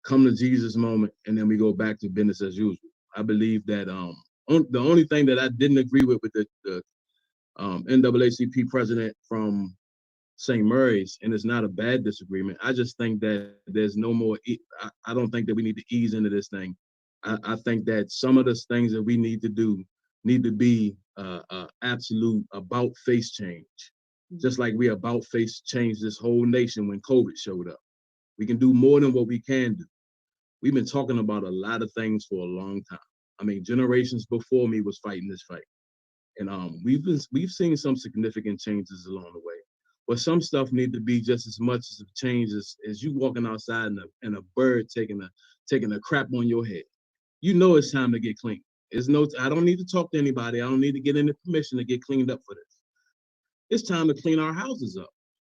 come to Jesus moment, and then we go back to business as usual. I believe that the only thing that I didn't agree with the NAACP president from St. Mary's, and it's not a bad disagreement. I just think that there's no more, I don't think that we need to ease into this thing. I think that some of the things that we need to do need to be absolute about face change. Just like we about face change this whole nation when COVID showed up. We can do more than what we can do. We've been talking about a lot of things for a long time. I mean, generations before me was fighting this fight. And we've seen some significant changes along the way. But some stuff need to be just as much as a change as you walking outside and a bird taking a crap on your head. You know it's time to get clean. I don't need to talk to anybody. I don't need to get any permission to get cleaned up for this. It's time to clean our houses up.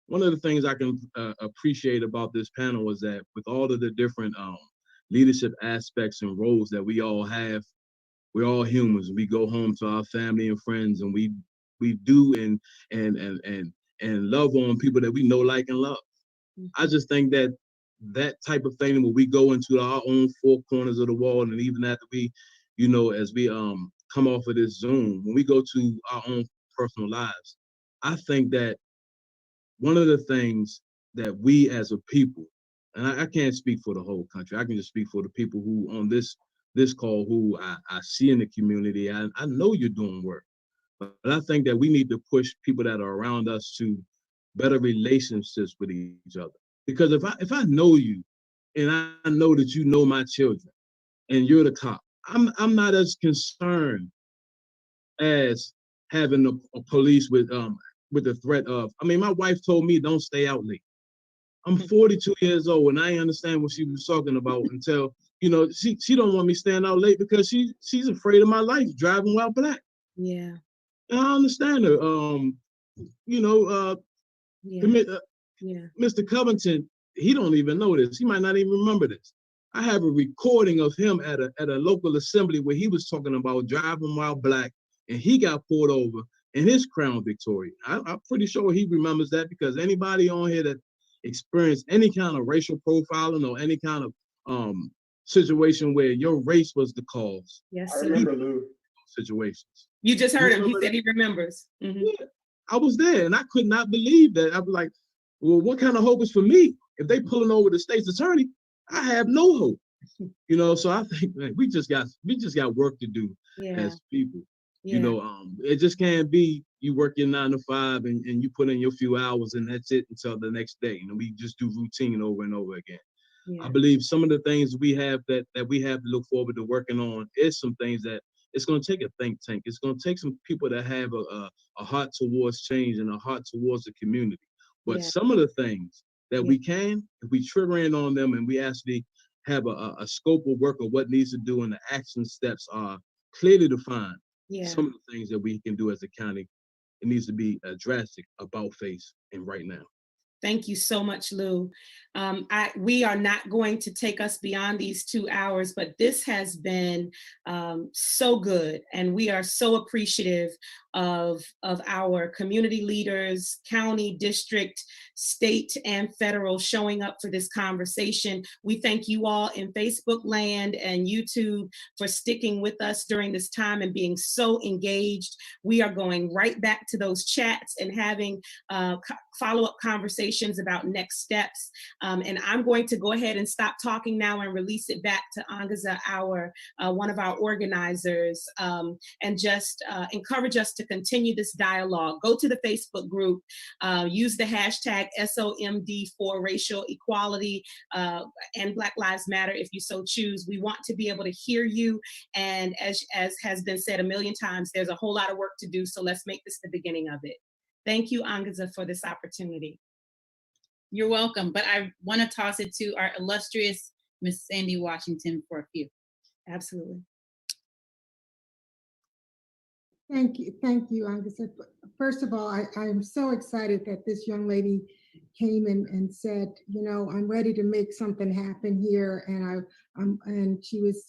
One of the things I can appreciate about this panel is that with all of the different leadership aspects and roles that we all have, we're all humans. We go home to our family and friends, and we do and love on people that we know, like, and love. I just think that type of thing, when we go into our own four corners of the wall, and even after we, you know, as we come off of this Zoom, when we go to our own personal lives, I think that one of the things that we as a people, and I can't speak for the whole country, I can just speak for the people who on this call who I see in the community. I know you're doing work, but I think that we need to push people that are around us to better relationships with each other. Because if I know you, and I know that you know my children, and you're the cop, I'm not as concerned as having a police with the threat of. I mean, my wife told me don't stay out late. I'm 42 years old, and I didn't understand what she was talking about until, you know, she don't want me staying out late because she's afraid of my life driving while black. Yeah. And I understand her. You know, Mr. Covington, he don't even know this. He might not even remember this. I have a recording of him at a local assembly where he was talking about driving while black, and he got pulled over in his Crown Victoria. I'm pretty sure he remembers that, because anybody on here that experienced any kind of racial profiling or any kind of situation where your race was the cause. Yes, I sir. remember, Lou. Situations. You just heard him. He said he remembers. Mhm. Yeah, I was there, and I could not believe that. I was like, well, what kind of hope is for me? If they pulling over the state's attorney, I have no hope. You know, so I think we just got work to do as people. You know, it just can't be you work your 9 to 5 and you put in your few hours and that's it until the next day. And we just do routine over and over again. I believe some of the things we have that we have to look forward to working on is some things that it's going to take a think tank. It's going to take some people that have a heart towards change and a heart towards the community. But some of the things that we can, if we trigger in on them and we actually have a scope of work of what needs to do and the action steps are clearly defined, some of the things that we can do as a county, it needs to be a drastic about face and right now. Thank you so much, Lou. We are not going to take us beyond these 2 hours, but this has been so good. And we are so appreciative of our community leaders, county, district, state, and federal showing up for this conversation. We thank you all in Facebook land and YouTube for sticking with us during this time and being so engaged. We are going right back to those chats and having follow-up conversations about next steps. And I'm going to go ahead and stop talking now and release it back to Angaza, one of our organizers, and just encourage us to continue this dialogue. Go to the Facebook group, use the hashtag SOMD for racial equality and Black Lives Matter if you so choose. We want to be able to hear you. And as has been said a million times, there's a whole lot of work to do. So let's make this the beginning of it. Thank you, Angaza, for this opportunity. You're welcome, but I want to toss it to our illustrious Miss Sandy Washington for a few. Absolutely. Thank you, Angaza. First of all, I am so excited that this young lady came and said, you know, I'm ready to make something happen here, and she was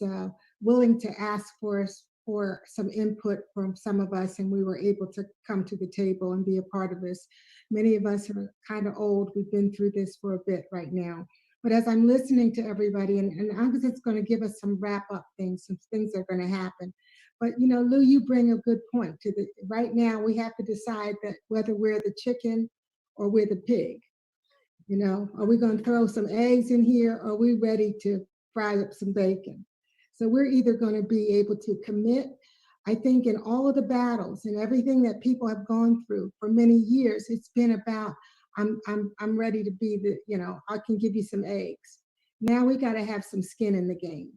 willing to ask for for some input from some of us, and we were able to come to the table and be a part of this. Many of us are kind of old. We've been through this for a bit right now. But as I'm listening to everybody, and I'm just going to give us some wrap up things, some things that are going to happen. But you know, Lou, you bring a good point to the right now. We have to decide that whether we're the chicken or we're the pig. You know, are we going to throw some eggs in here? Or are we ready to fry up some bacon? So we're either going to be able to commit. I think in all of the battles and everything that people have gone through for many years, it's been about I'm ready to be the, you know, I can give you some eggs. Now we got to have some skin in the game.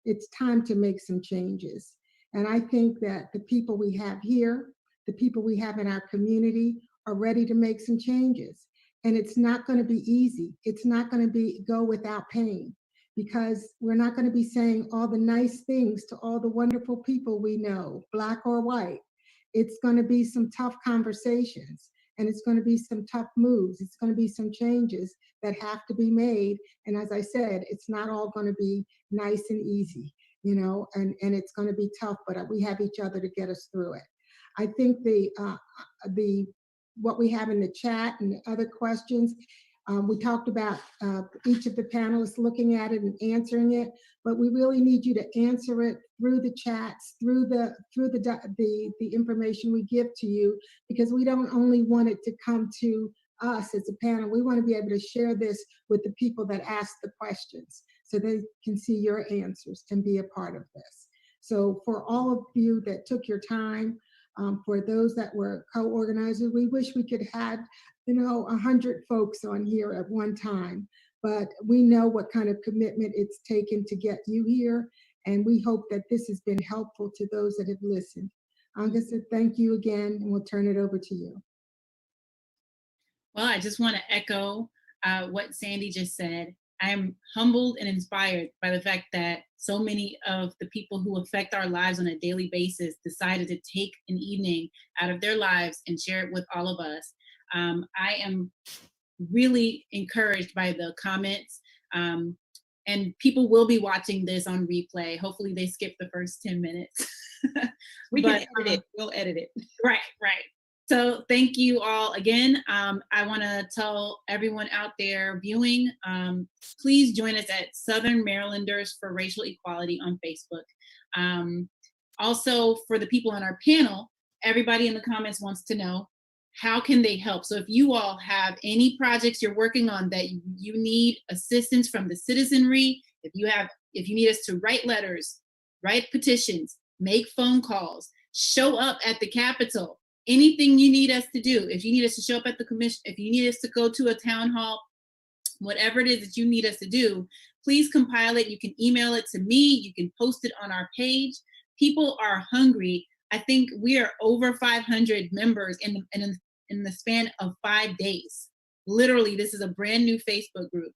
It's time to make some changes. And I think that the people we have here, the people we have in our community are ready to make some changes. And it's not going to be easy. It's not going to go without pain, because we're not going to be saying all the nice things to all the wonderful people we know, Black or white. It's going to be some tough conversations, and it's going to be some tough moves. It's going to be some changes that have to be made. And as I said, it's not all going to be nice and easy, you know, and it's going to be tough, but we have each other to get us through it. I think what we have in the chat and the other questions, we talked about each of the panelists looking at it and answering it, but we really need you to answer it through the chats, through the information we give to you, because we don't only want it to come to us as a panel. We want to be able to share this with the people that ask the questions so they can see your answers and be a part of this. So for all of you that took your time, for those that were co-organizers, we wish we could have, you know, 100 folks on here at one time, but we know what kind of commitment it's taken to get you here, and we hope that this has been helpful to those that have listened. Angasa, thank you again, and we'll turn it over to you. Well, I just want to echo what Sandy just said. I am humbled and inspired by the fact that so many of the people who affect our lives on a daily basis decided to take an evening out of their lives and share it with all of us. I am really encouraged by the comments, and people will be watching this on replay. Hopefully they skip the first 10 minutes. We can edit it. We'll edit it. Right. So thank you all again. I want to tell everyone out there viewing, please join us at Southern Marylanders for Racial Equality on Facebook. Also, for the people on our panel, everybody in the comments wants to know, how can they help? So if you all have any projects you're working on that you need assistance from the citizenry, if you need us to write letters, write petitions, make phone calls, show up at the Capitol, anything you need us to do, if you need us to show up at the commission, if you need us to go to a town hall, whatever it is that you need us to do, please compile it. You can email it to me. You can post it on our page. People are hungry. I think we are over 500 members in the span of 5 days. Literally, this is a brand new Facebook group.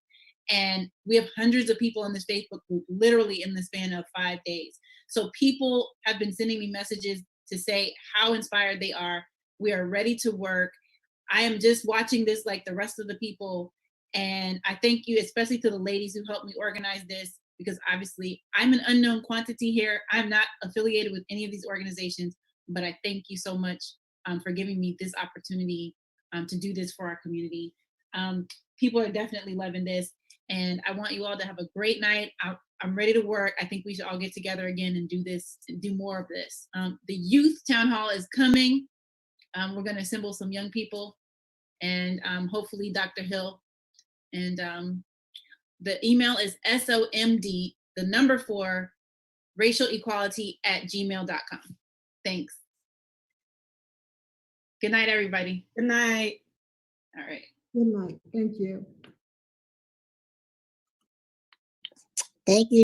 And we have hundreds of people in this Facebook group, literally in the span of 5 days. So people have been sending me messages to say how inspired they are. We are ready to work. I am just watching this like the rest of the people. And I thank you, especially to the ladies who helped me organize this, because obviously I'm an unknown quantity here. I'm not affiliated with any of these organizations, but I thank you so much for giving me this opportunity to do this for our community. People are definitely loving this, and I want you all to have a great night. I'm ready to work. I think we should all get together again and do this, and do more of this. The youth town hall is coming. We're going to assemble some young people, and hopefully Dr. Hill. And the email is SOMD, the number 4, racialequality@gmail.com. Thanks. Good night, everybody. Good night. All right. Good night. Thank you. Thank you.